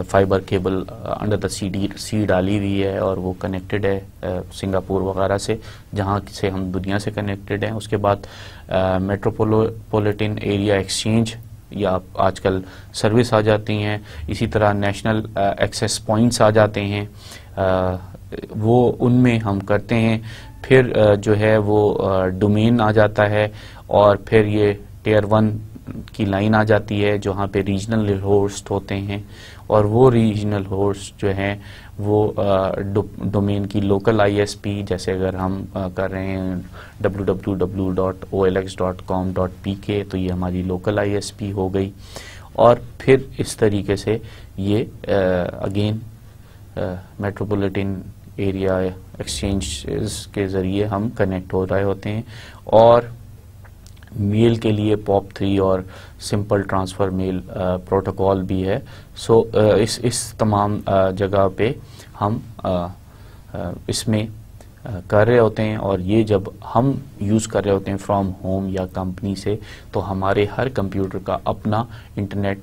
فائبر کیبل انڈر دا سی ڈالی ہوئی ہے اور وہ کنیکٹڈ ہے سنگاپور وغیرہ سے, جہاں سے ہم دنیا سے کنیکٹڈ ہیں. اس کے بعد میٹروپولیٹن ایریا ایکسچینج یا آج کل سروس آ جاتی ہیں، اسی طرح نیشنل ایکسیس پوائنٹس آ جاتے ہیں، وہ ان میں ہم کرتے ہیں. پھر جو ہے وہ ڈومین آ جاتا ہے، اور پھر یہ ٹیئر 1 کی لائن آ جاتی ہے جہاں پہ ریجنل ہوسٹ ہوتے ہیں، اور وہ ریجنل ہوسٹ جو ہیں وہ ڈومین کی لوکل آئی ایس پی، جیسے اگر ہم کر رہے ہیں www.olx.com.pk تو یہ ہماری لوکل آئی ایس پی ہو گئی. اور پھر اس طریقے سے یہ اگین میٹروپولیٹن ایریا ایکسچینجز کے ذریعے ہم کنیکٹ ہو رہے ہوتے ہیں. اور میل کے لیے POP3 اور سمپل ٹرانسفر میل پروٹوکول بھی ہے. سو اس تمام جگہ پہ ہم اس میں کر رہے ہوتے ہیں، اور یہ جب ہم یوز کر رہے ہوتے ہیں فرام ہوم یا کمپنی سے، تو ہمارے ہر کمپیوٹر کا اپنا انٹرنیٹ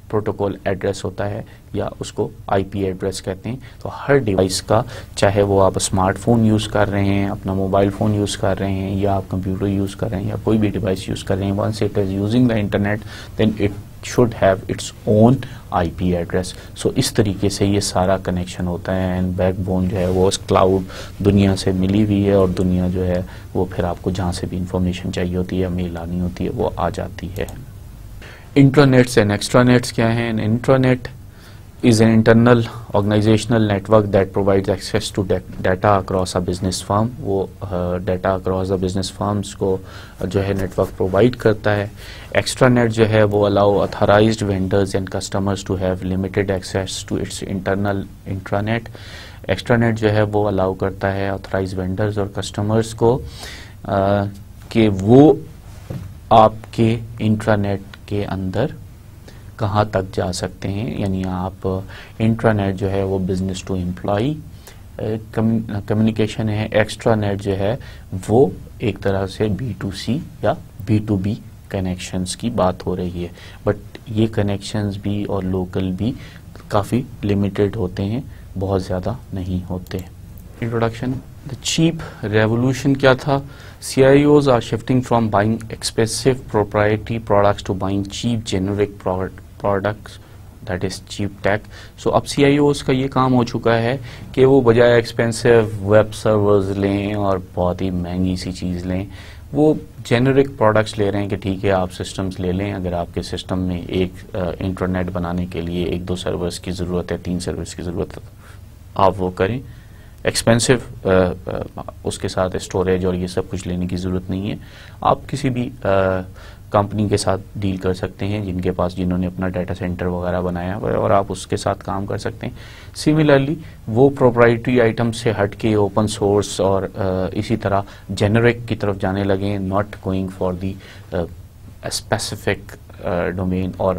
پروٹوکول ایڈریس ہوتا ہے، یا اس کو IP ایڈریس کہتے ہیں. تو ہر ڈیوائس کا، چاہے وہ آپ اسمارٹ فون یوز کر رہے ہیں، اپنا موبائل فون یوز کر رہے ہیں، یا آپ کمپیوٹر یوز کر رہے ہیں، یا کوئی بھی ڈیوائس یوز کر رہے ہیں، once it is using the internet then it should have its own IP address. So اس طریقے سے یہ سارا کنیکشن ہوتا ہے، اینڈ بیک بون جو ہے وہ اس کلاؤڈ دنیا سے ملی ہوئی ہے، اور دنیا جو ہے وہ پھر آپ کو جہاں سے بھی انفارمیشن چاہیے ہوتی ہے، میل آنی ہوتی ہے، وہ آ جاتی ہے. Intranets and extranets کیا ہیں؟ An intranet is an internal organizational network that provides access to data across a business firm. وہ data across the business firms کو جو ہے نیٹ ورک پرووائڈ کرتا ہے. Extranet جو ہے وہ allow authorized vendors and customers to have limited access to its internal intranet. Extranet جو ہے وہ allow کرتا ہے authorized vendors اور customers کو کہ وہ آپ کے انٹرانیٹ کے اندر کہاں تک جا سکتے ہیں. یعنی آپ انٹرانیٹ جو ہے وہ بزنس ٹو امپلائی کمیونیکیشن ہے، ایکسٹرا نیٹ جو ہے وہ ایک طرح سے B2C یا B2B کنیکشنز کی بات ہو رہی ہے. بٹ یہ کنیکشنز بھی اور لوکل بھی کافی لمیٹڈ ہوتے ہیں، بہت زیادہ نہیں ہوتے. انٹروڈکشن. The cheap revolution کیا تھا؟ CIOs are shifting from buying expensive proprietary products to buying cheap generic products, that is cheap tech. So اب CIOs کا یہ کام ہو چکا ہے کہ وہ بجائے ایکسپینسو ویب سرورز لیں اور بہت ہی مہنگی سی چیز لیں، وہ جینرک پروڈکٹس لے رہے ہیں کہ ٹھیک ہے آپ سسٹمز لے لیں، اگر آپ کے سسٹم میں ایک انٹرنیٹ بنانے کے لیے 1-2 سرورز کی ضرورت ہے، 3 سرورز کی ضرورت ہے، آپ وہ کریں. ایکسپینسو اس کے ساتھ اسٹوریج اور یہ سب کچھ لینے کی ضرورت نہیں ہے. آپ کسی بھی کمپنی کے ساتھ ڈیل کر سکتے ہیں جنہوں نے اپنا ڈیٹا سینٹر وغیرہ بنایا ہوا ہے، اور آپ اس کے ساتھ کام کر سکتے ہیں. سملرلی وہ پروپرائٹری آئٹم سے ہٹ کے اوپن سورس اور اسی طرح جنرک کی طرف جانے لگے، not going for the specific domain. اور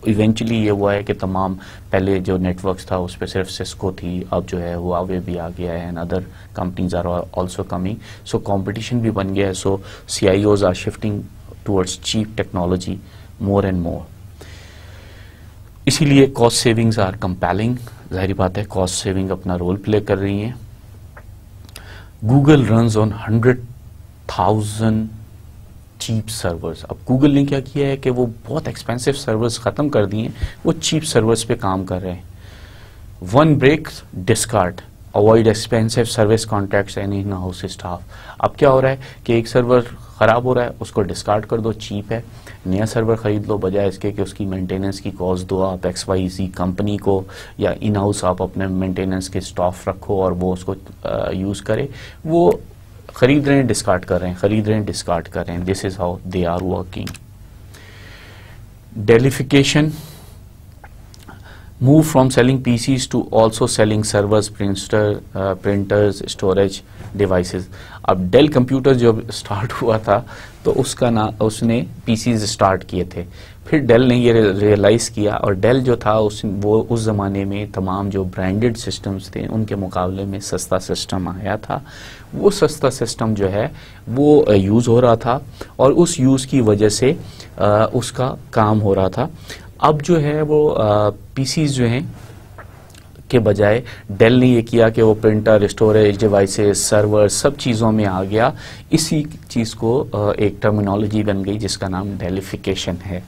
ایونچولی یہ ہوا ہے کہ تمام پہلے جو نیٹ ورکس تھا اس پہ صرف سسکو تھی، اب جو ہے ہواوے بھی آ گیا ہے، and other companies are also coming. So competition بھی بن گیا ہے. So CIOs are shifting towards cheap technology more and more. اسی لیے کاسٹ سیونگز آر کمپیلنگ. ظاہری بات ہے کاسٹ سیونگ اپنا رول پلے کر رہی ہیں. Google runs on 100,000 cheap servers. اب گوگل نے کیا کیا ہے کہ وہ بہت ایکسپینسو سرورز ختم کر دیے ہیں، وہ چیپ سرورز پہ کام کر رہے ہیں. One break discard avoid expensive service contracts and in house staff. اب کیا ہو رہا ہے کہ ایک سرور خراب ہو رہا ہے، اس کو ڈسکارڈ کر دو، چیپ ہے، نیا سرور خرید لو، بجائے اس کے کہ اس کی مینٹیننس کی کاسٹ دو آپ XYZ کمپنی کو، یا ان ہاؤس آپ اپنے مینٹیننس کے اسٹاف رکھو اور وہ اس کو یوز کرے. وہ خرید رہے ہیں، ڈسکارڈ کر رہے ہیں، خرید رہے ہیں، ڈسکارڈ کر رہے ہیں. This is how they are working. ڈیلیفیکیشن. Move from selling PCs to also selling servers, printers, storage devices. اب ڈیل کمپیوٹر جب سٹارٹ ہوا تھا تو اس نے PCs سٹارٹ کیے تھے. پھر ڈیل نے یہ ریئلائز کیا، اور ڈیل جو تھا وہ اس زمانے میں تمام جو برانڈڈ سسٹمز تھے ان کے مقابلے میں سستا سسٹم آیا تھا. وہ سستا سسٹم جو ہے وہ یوز ہو رہا تھا، اور اس یوز کی وجہ سے اس کا کام ہو رہا تھا. اب جو ہے وہ PCs جو ہیں کے بجائے ڈیل نے یہ کیا کہ وہ پرنٹر، اسٹوریج ڈیوائسز، سرور سب چیزوں میں آ گیا. اسی چیز کو ایک ٹرمینالوجی بن گئی جس کا نام ڈیلیفیکیشن ہے.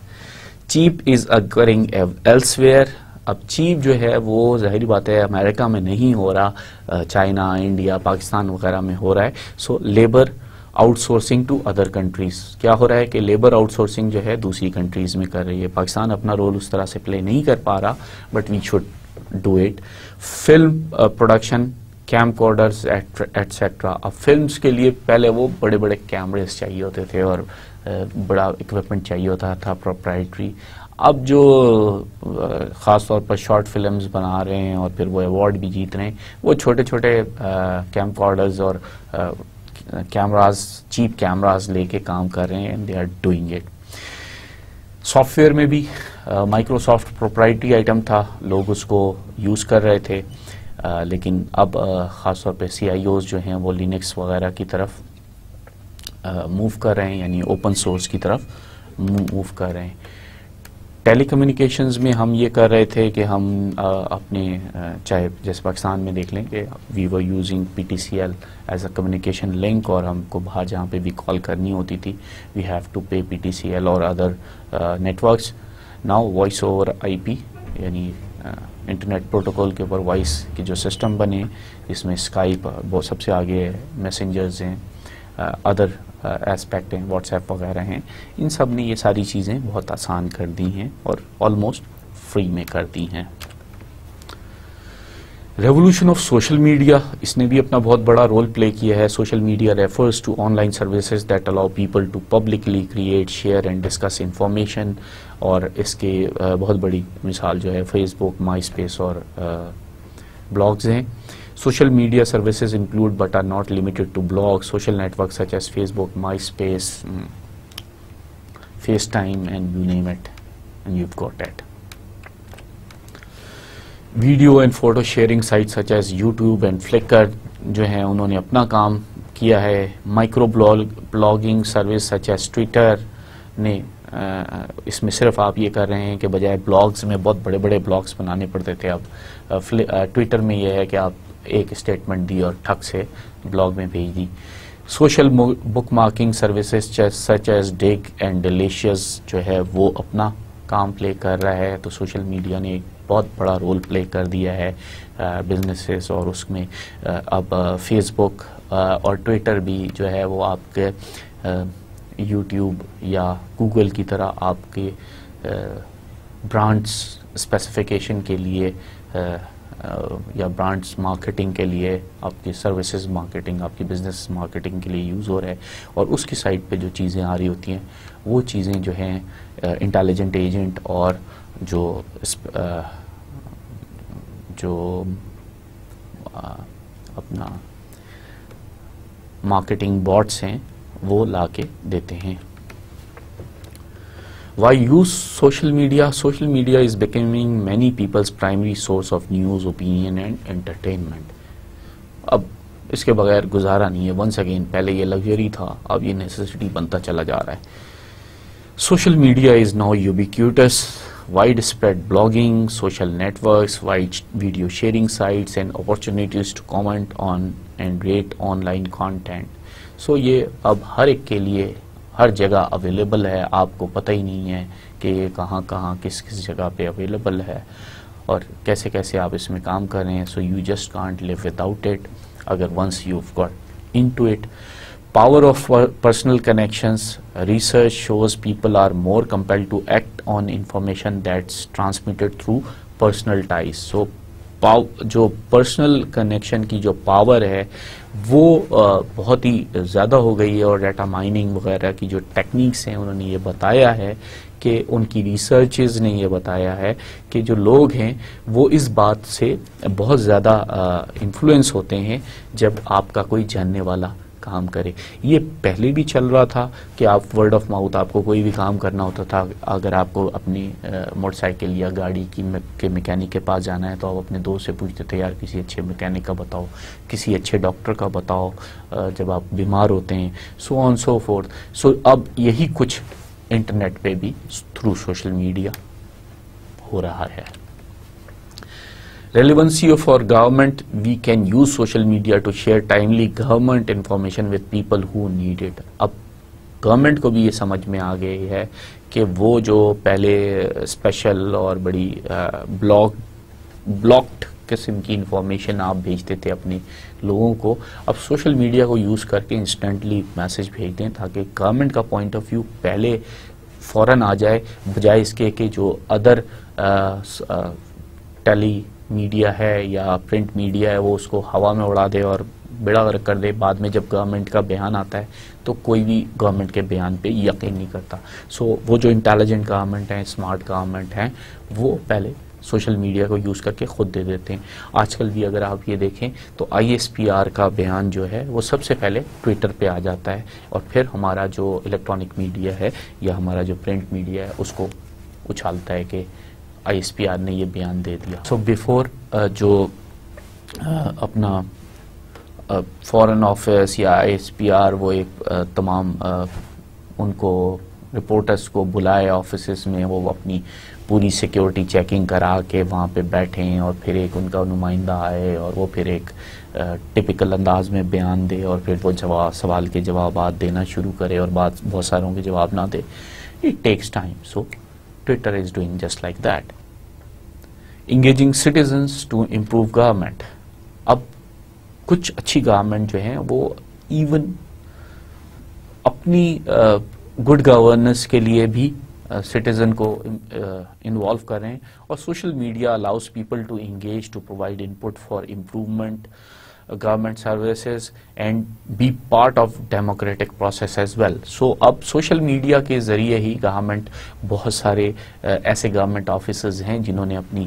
Cheap is occurring elsewhere. اب چیپ جو ہے وہ ظاہری بات ہے امریکہ میں نہیں ہو رہا، چائنا، انڈیا، پاکستان وغیرہ میں ہو رہا ہے. So labour outsourcing to other countries. کیا ہو رہا ہے کہ لیبر آؤٹ سورسنگ جو ہے دوسری کنٹریز میں کر رہی ہے. پاکستان اپنا رول اس طرح سے پلے نہیں کر پا رہا، but we should do it. Film production, camcorders etcetera. اب فلمز کے لیے پہلے وہ بڑے بڑے کیمرز چاہیے ہوتے تھے اور بڑا اکوپمنٹ چاہیے ہوتا تھا پروپرائٹری. اب جو خاص طور پر شارٹ فلمز بنا رہے ہیں اور پھر وہ ایوارڈ بھی جیت رہے ہیں، وہ چھوٹے چھوٹے کیم کارڈرز اور کیمراز، چیپ کیمراز لے کے کام کر رہے ہیں. They are doing it. Software میں بھی مائکروسافٹ پروپرائٹری آئٹم تھا، لوگ اس کو یوز کر رہے تھے، لیکن اب خاص طور پہ CIOs جو ہیں وہ لینکس وغیرہ کی طرف موو کر رہے ہیں، یعنی اوپن سورس کی طرف موو کر رہے ہیں. ٹیلی کمیونیکیشنز میں ہم یہ کر رہے تھے کہ ہم اپنے چاہے جیسے پاکستان میں دیکھ لیں کہ we were using PTCL as a communication link, اور ہم کو باہر جہاں پہ بھی کال کرنی ہوتی تھی we have to pay PTCL اور other networks. Now voice over IP یعنی انٹرنیٹ پروٹوکول کے اوپر وائس کے جو سسٹم بنے، جس میں اسکائپ وہ سب سے آگے ہے، میسنجرز ہیں، ادر ایسپیکٹ ہیں، واٹس ایپ وغیرہ ہیں، ان سب نے یہ ساری چیزیں بہت آسان کر دی ہیں اور آلموسٹ فری میں کر دی ہیں. ریولوشن آف سوشل میڈیا، اس نے بھی اپنا بہت بڑا رول پلے کیا ہے. Social media refers to online services that allow people to publicly create, share and discuss information. اور اس کے بہت بڑی مثال جو ہے فیس بک، مائی اسپیس اور بلاگز ہیں. Social media services include but are not limited to blogs, social networks such as Facebook, MySpace, FaceTime, and you name it, and you've got it. Video and photo sharing sites such as YouTube and Flickr جو ہیں انہوں نے اپنا کام کیا ہے. Micro blogging service such as Twitter نے اس میں صرف آپ یہ کر رہے ہیں کہ بجائے بلاگز میں بہت بڑے بڑے بلاگز بنانے پڑتے تھے، اب ٹویٹر میں یہ ہے کہ آپ ایک اسٹیٹمنٹ دی اور ٹھک سے بلاگ میں بھیج دی. Social bookmarking services such as Digg and Delicious جو ہے وہ اپنا کام پلے کر رہا ہے. تو سوشل میڈیا نے ایک بہت بڑا رول پلے کر دیا ہے بزنسز، اور اس میں اب فیس بک اور ٹویٹر بھی جو ہے وہ آپ کے یوٹیوب یا گوگل کی طرح آپ کے برانڈس اسپیسیفیکیشن کے لیے یا برانڈس مارکیٹنگ کے لیے، آپ کی سروسز مارکیٹنگ، آپ کی بزنس مارکیٹنگ کے لیے یوز ہو رہا ہے. اور اس کی سائٹ پہ جو چیزیں آ رہی ہوتی ہیں وہ چیزیں جو ہیں انٹیلیجنٹ ایجنٹ اور جو اپنا مارکیٹنگ باٹس ہیں وہ لا کے دیتے ہیں. Why use social media? Social media is becoming many people's primary source of news, opinion and entertainment. اب اس کے بغیر گزارا نہیں ہے. ونس اگین پہلے یہ لگژری تھا، اب یہ نیسیسٹی بنتا چلا جا رہا ہے. Social media is now ubiquitous. Widespread blogging, social networks, wide video sharing sites and opportunities to comment on and rate online content. So یہ اب ہر ایک کے لیے ہر جگہ اویلیبل ہے. آپ کو پتہ ہی نہیں ہے کہ یہ کہاں کہاں کس کس جگہ پہ اویلیبل ہے اور کیسے کیسے آپ اس میں کام کر رہے ہیں. So you just can't live without it اگر once you got into it. Power of personal connections. Research shows people are more compelled to act on information that's transmitted through personal ties. So جو personal connection کی جو power ہے وہ بہت ہی زیادہ ہو گئی ہے. اور ڈیٹا مائننگ وغیرہ کی جو ٹیکنیکس ہیں انہوں نے یہ بتایا ہے کہ ان کی ریسرچز نے یہ بتایا ہے کہ جو لوگ ہیں وہ اس بات سے بہت زیادہ انفلوئنس ہوتے ہیں جب آپ کا کوئی جاننے والا کام کرے. یہ پہلے بھی چل رہا تھا کہ آپ ورڈ آف ماؤتھ، آپ کو کوئی بھی کام کرنا ہوتا تھا، اگر آپ کو اپنی موٹر سائیکل یا گاڑی کے میکینک کے پاس جانا ہے تو آپ اپنے دوست سے پوچھتے تھے یار کسی اچھے میکینک کا بتاؤ، کسی اچھے ڈاکٹر کا بتاؤ جب آپ بیمار ہوتے ہیں، سو آن سو فورتھ. سو اب یہی کچھ انٹرنیٹ پہ بھی تھرو سوشل میڈیا ہو رہا ہے. Relevancy of our government, we can use social media to share timely government information with people who need it. اب گورنمنٹ کو بھی یہ سمجھ میں آ گئی ہے کہ وہ جو پہلے اسپیشل اور بڑی بلاکڈ قسم کی انفارمیشن آپ بھیجتے تھے اپنے لوگوں کو، اب سوشل میڈیا کو یوز کر کے انسٹنٹلی میسج بھیج دیں تاکہ گورنمنٹ کا پوائنٹ آف ویو پہلے فوراً آ جائے، بجائے اس کے کہ جو ادر ٹیلی میڈیا ہے یا پرنٹ میڈیا ہے وہ اس کو ہوا میں اڑا دے اور بیڑا غرق کر دے. بعد میں جب گورنمنٹ کا بیان آتا ہے تو کوئی بھی گورنمنٹ کے بیان پہ یقین نہیں کرتا. وہ جو انٹیلیجنٹ گورنمنٹ ہیں، اسمارٹ گورنمنٹ ہیں، وہ پہلے سوشل میڈیا کو یوز کر کے خود دے دیتے ہیں. آج کل بھی اگر آپ یہ دیکھیں تو ISPR کا بیان جو ہے وہ سب سے پہلے ٹویٹر پہ آ جاتا ہے اور پھر ہمارا جو الیکٹرانک میڈیا ہے یا ہمارا جو پرنٹ میڈیا ہے اس کو اچھالتا ہے کہ ISPR نے یہ بیان دے دیا. سو بیفور جو اپنا فورن آفس یا ISPR وہ ایک تمام ان کو رپورٹرز کو بلائے آفیسز میں، وہ اپنی پوری سیکیورٹی چیکنگ کرا کے وہاں پہ بیٹھیں اور پھر ایک ان کا نمائندہ آئے اور وہ پھر ایک ٹپیکل انداز میں بیان دے اور پھر وہ سوال کے جوابات دینا شروع کرے اور بہت ساروں کے جواب نہ دے. It takes time. So Twitter is doing just like that. Engaging citizens to improve government. اب کچھ اچھی گورنمنٹ جو ہیں وہ ایون اپنی گڈ گورننس کے لیے بھی سٹیزن کو انوالو کریں، اور social media allows people to engage to provide input for improvement government services and be part of democratic process as well. So اب سوشل میڈیا کے ذریعے ہی گورنمنٹ بہت سارے ایسے گورنمنٹ آفیسز ہیں جنہوں نے اپنی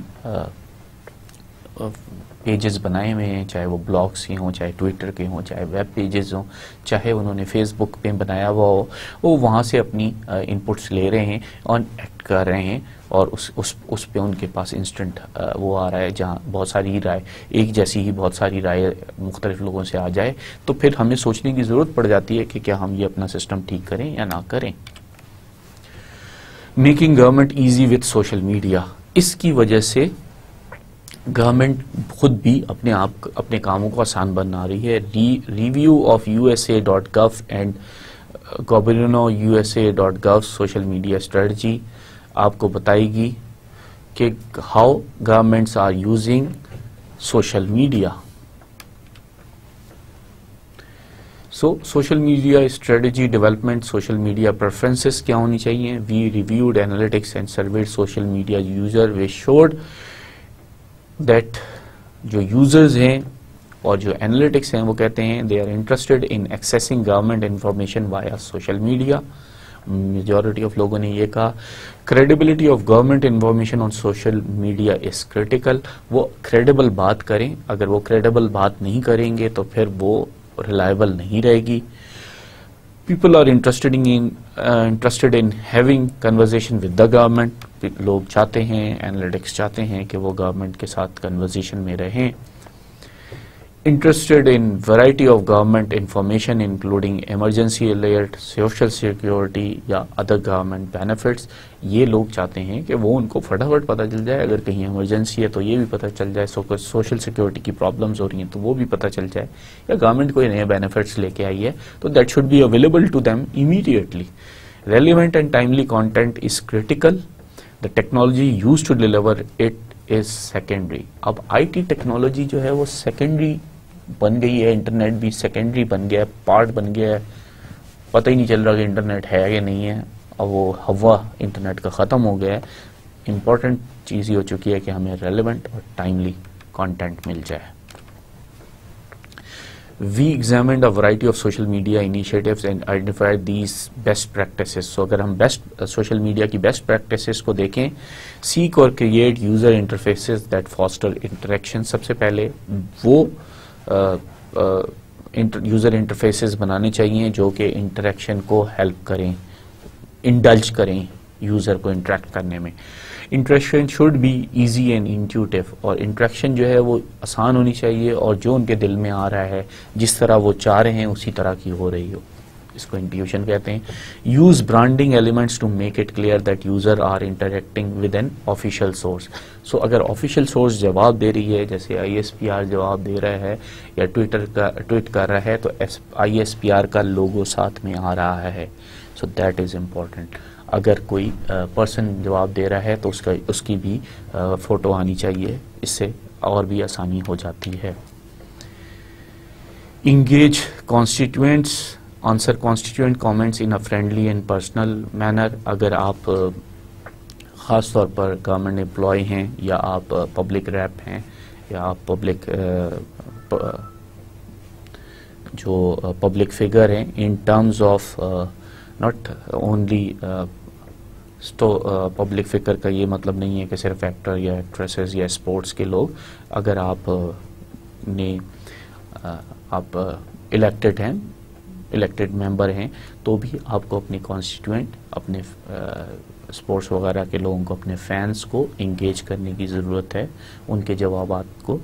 پیجز بنائے ہوئے ہیں، چاہے وہ بلاگس ہی ہوں، چاہے ٹویٹر کے ہوں، چاہے ویب پیجز ہوں، چاہے انہوں نے فیس بک پہ بنایا ہوا ہو، وہ وہاں سے اپنی انپٹس لے رہے ہیں اور ایکٹ کر رہے ہیں، اور اس پہ ان کے پاس انسٹنٹ وہ آ رہا ہے جہاں بہت ساری رائے ایک جیسی ہی بہت ساری رائے مختلف لوگوں سے آ جائے تو پھر ہمیں سوچنے کی ضرورت پڑ جاتی ہے کہ کیا ہم یہ اپنا سسٹم ٹھیک کریں یا نہ کریں. Making government easy with social media. اس کی وجہ سے گورنمنٹ خود بھی اپنے کاموں کو آسان بنا رہی ہے. Review of USA.gov and Governo.USA.gov social media strategy آپ کو بتائے گی کہ how governments are using social media. So social media strategy development, social media preferences کیا ہونی چاہیے. We reviewed analytics and surveyed social media user. We showed that جو users ہیں اور جو اینالیٹکس ہیں وہ کہتے ہیں they are interested in accessing government information via social media. Majority of لوگوں نے یہ کہا. Credibility of government information on social media is critical. وہ کریڈیبل بات کریں، اگر وہ کریڈیبل بات نہیں کریں گے تو پھر وہ ریلائبل نہیں رہے گی. People are interested in having conversation with the government. لوگ چاہتے ہیں، اینالیٹکس چاہتے ہیں کہ وہ گورنمنٹ کے ساتھ کنورزیشن میں رہیں. interested in variety of government information including emergency alert, social security یا other government benefits. یہ لوگ چاہتے ہیں کہ وہ ان کو فٹافٹ پتہ چل جائے، اگر کہیں ایمرجنسی ہے تو یہ بھی پتہ چل جائے، سوشل سیکیورٹی کی پرابلمز ہو رہی ہیں تو وہ بھی پتہ چل جائے، یا گورنمنٹ کوئی نئے بینیفٹس لے کے آئی ہے تو that should be available to them immediately. Relevant and timely content is critical. The technology used to deliver it is secondary. اب IT ٹیکنالوجی جو ہے وہ سیکنڈری بن گئی ہے، انٹرنیٹ بھی سیکنڈری بن گیا ہے، پارٹ بن گیا ہے، پتہ ہی نہیں چل رہا کہ انٹرنیٹ ہے یا نہیں ہے. اب وہ ہوا انٹرنیٹ کا ختم ہو گیا ہے. امپورٹنٹ چیز یہ ہو چکی ہے کہ ہمیں ریلیونٹ اور ٹائملی کانٹینٹ مل جائے. We examined a variety of social media initiatives and identified these best practices. So اگر ہم سوشل میڈیا کی بیسٹ پریکٹسز کو دیکھیں، seek or create user interfaces that foster interaction. سب سے پہلے وہ یوزر انٹرفیسز بنانے چاہیے جو کہ انٹریکشن کو ہیلپ کریں، انڈلج کریں یوزر کو انٹریکٹ کرنے میں. Interaction should be easy and intuitive. اور انٹریکشن جو ہے وہ آسان ہونی چاہیے اور جو ان کے دل میں آ رہا ہے، جس طرح وہ چاہ رہے ہیں اسی طرح کی ہو رہی ہو. اس کو انٹیوشن کہتے ہیں. Use branding elements to make it clear that user are interacting with an official source. So اگر آفیشیل سورس جواب دے رہی ہے, جیسے ISPR جواب دے رہا ہے یا ٹویٹ کر رہا ہے, تو ISPR کا لوگو ساتھ میں آ رہا ہے. سو دیٹ از امپورٹنٹ. اگر کوئی پرسن جواب دے رہا ہے تو اس کی بھی فوٹو آنی چاہیے, اس سے اور بھی آسانی ہو جاتی ہے. Engage constituents, answer constituent comments in a friendly and personal manner. اگر آپ خاص طور پر گورنمنٹ امپلائی ہیں یا آپ پبلک ریپ ہیں یا آپ پبلک جو پبلک فگر ہیں, in terms of not only public figure کا یہ مطلب نہیں ہے کہ صرف ایکٹر یا ایکٹریسز یا اسپورٹس کے لوگ. اگر آپ الیکٹڈ ہیں, الیکٹڈ ممبر ہیں, تو بھی آپ کو اپنے کانسٹیٹیوئنٹ, اپنے اسپورٹس وغیرہ کے لوگوں کو, اپنے فینس کو انگیج کرنے کی ضرورت ہے. ان کے جوابات کو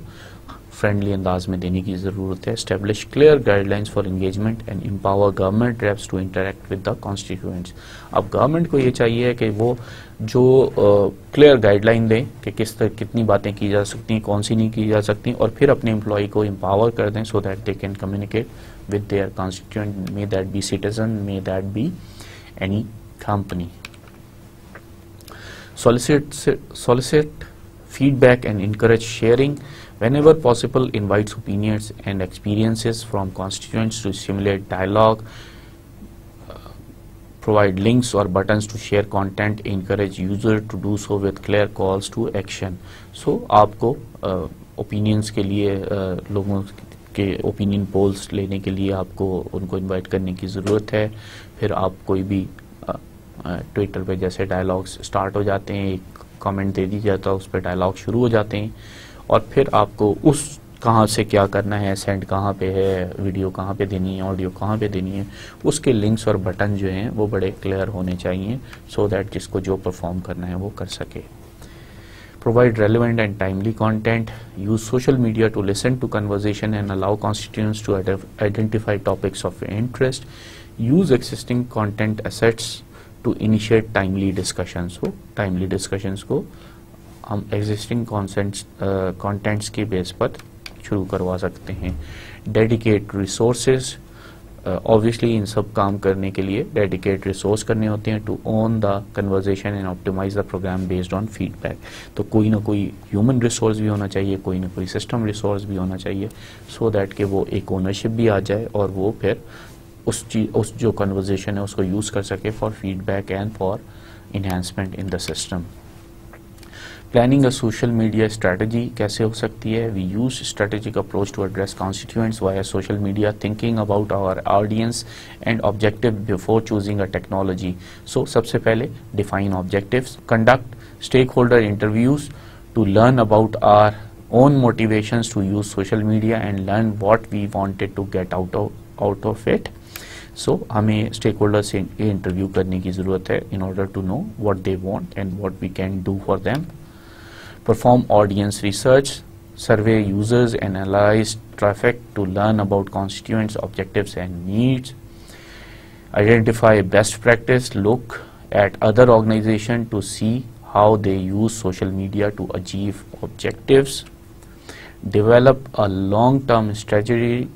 فرینڈلی انداز میں دینے کی ضرورت ہے. Establish clear guidelines for engagement and empower government reps to interact with the constituents. اب گورنمنٹ کو یہ چاہیے کہ وہ جو کلیئر گائیڈ لائن دیں کہ کتنی باتیں کی جا سکتی ہیں, کون سی نہیں کی جا سکتی, اور پھر اپنے امپلائی کو امپاور کر دیں so that they can communicate with their constituent, may that be citizen, may that be any company. Solicit feedback and encourage sharing. Whenever possible, invites opinions and experiences from constituents to stimulate dialogue. Provide links or buttons to share content. Encourage user to do so with clear calls to action. So آپ کو opinions کے لیے, لوگوں کے opinion poles لینے کے لیے آپ کو ان کو انوائٹ کرنے کی ضرورت ہے. پھر آپ کوئی بھی ٹویٹر پہ جیسے ڈائلاگس سٹارٹ ہو جاتے ہیں, ایک کامنٹ دے دی جاتا ہے, اس پہ ڈائلاگ شروع ہو جاتے ہیں, اور پھر آپ کو اس کہاں سے کیا کرنا ہے, سینڈ کہاں پہ ہے, ویڈیو کہاں پہ دینی ہے, آڈیو کہاں پہ دینی ہے, اس کے لنکس اور بٹن جو ہیں وہ بڑے کلیئر ہونے چاہیے سو دیٹ جس کو جو پرفارم کرنا ہے وہ کر سکے. Provide relevant and timely content. Use social media to listen to conversation and allow constituents to identify topics of interest. Use existing content assets to initiate timely discussions. So, timely discussions کو ہم existing contents کے بیس پر شروع کروا سکتے ہیں. Dedicate resources. Obviously ان سب کام کرنے کے لیے ڈیڈیکیٹ ریسورس کرنے ہوتے ہیں to own the conversation and optimize the program based on feedback. تو کوئی نہ کوئی ہیومن ریسورس بھی ہونا چاہیے, کوئی نہ کوئی سسٹم ریسورس بھی ہونا چاہیے, سو دیٹ کہ وہ ایک اونرشپ بھی آ جائے اور وہ پھر اس جو کنورزیشن ہے اس کو یوز کر سکے for feedback and for enhancement in the system. Planning a social media strategy کیسے ہو سکتی ہے؟ We use strategic approach to address constituents via social media, thinking about our audience and objective before choosing a technology. So سب سے پہلے define objectives, conduct stakeholder interviews to learn about our own motivations to use social media and learn what we wanted to get out of it. So ہمیں stake holder سے interview کرنے کی ضرورت ہے in order to know what they want and what we can do for them. Perform audience research, survey users and analyze traffic to learn about constituents, objectives and needs. Identify best practice, look at other organizations to see how they use social media to achieve objectives. Develop a long-term strategy,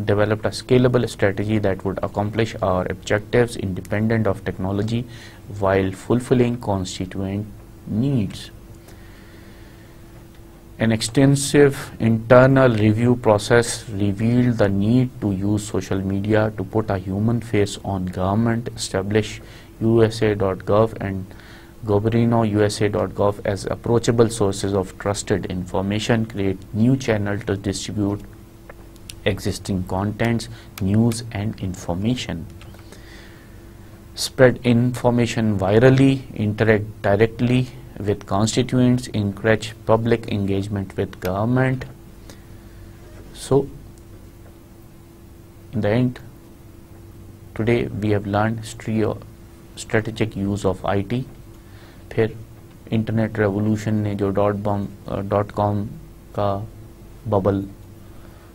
develop a scalable strategy that would accomplish our objectives independent of technology while fulfilling constituent needs. An extensive internal review process revealed the need to use social media to put a human face on government, establish USA.gov and Governo.USA.gov as approachable sources of trusted information, create new channels to distribute existing contents, news and information. Spread information virally, interact directly with constituents, encourage public engagement with government. So, in the end, today we have learned strategic use of IT. پھر internet revolution نے جو dot com کا bubble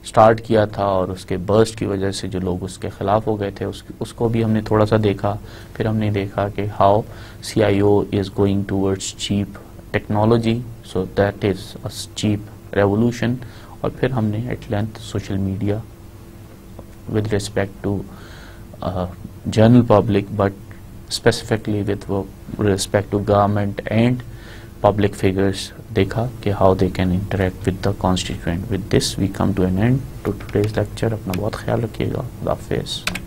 start کیا تھا اور اس کے burst کی وجہ سے جو لوگ اس کے خلاف ہو گئے تھے اس کو بھی ہم نے تھوڑا سا دیکھا. پھر ہم نے دیکھا کہ how CIO is going towards cheap technology, so that is a cheap revolution. اور پھر ہم نے at length social media with respect to general public but specifically with respect to government and public figures دیکھا کہ how they can interact with the constituent. With this we come to an end to today's lecture. اپنا بہت خیال رکھیے گا. اللہ حافظ.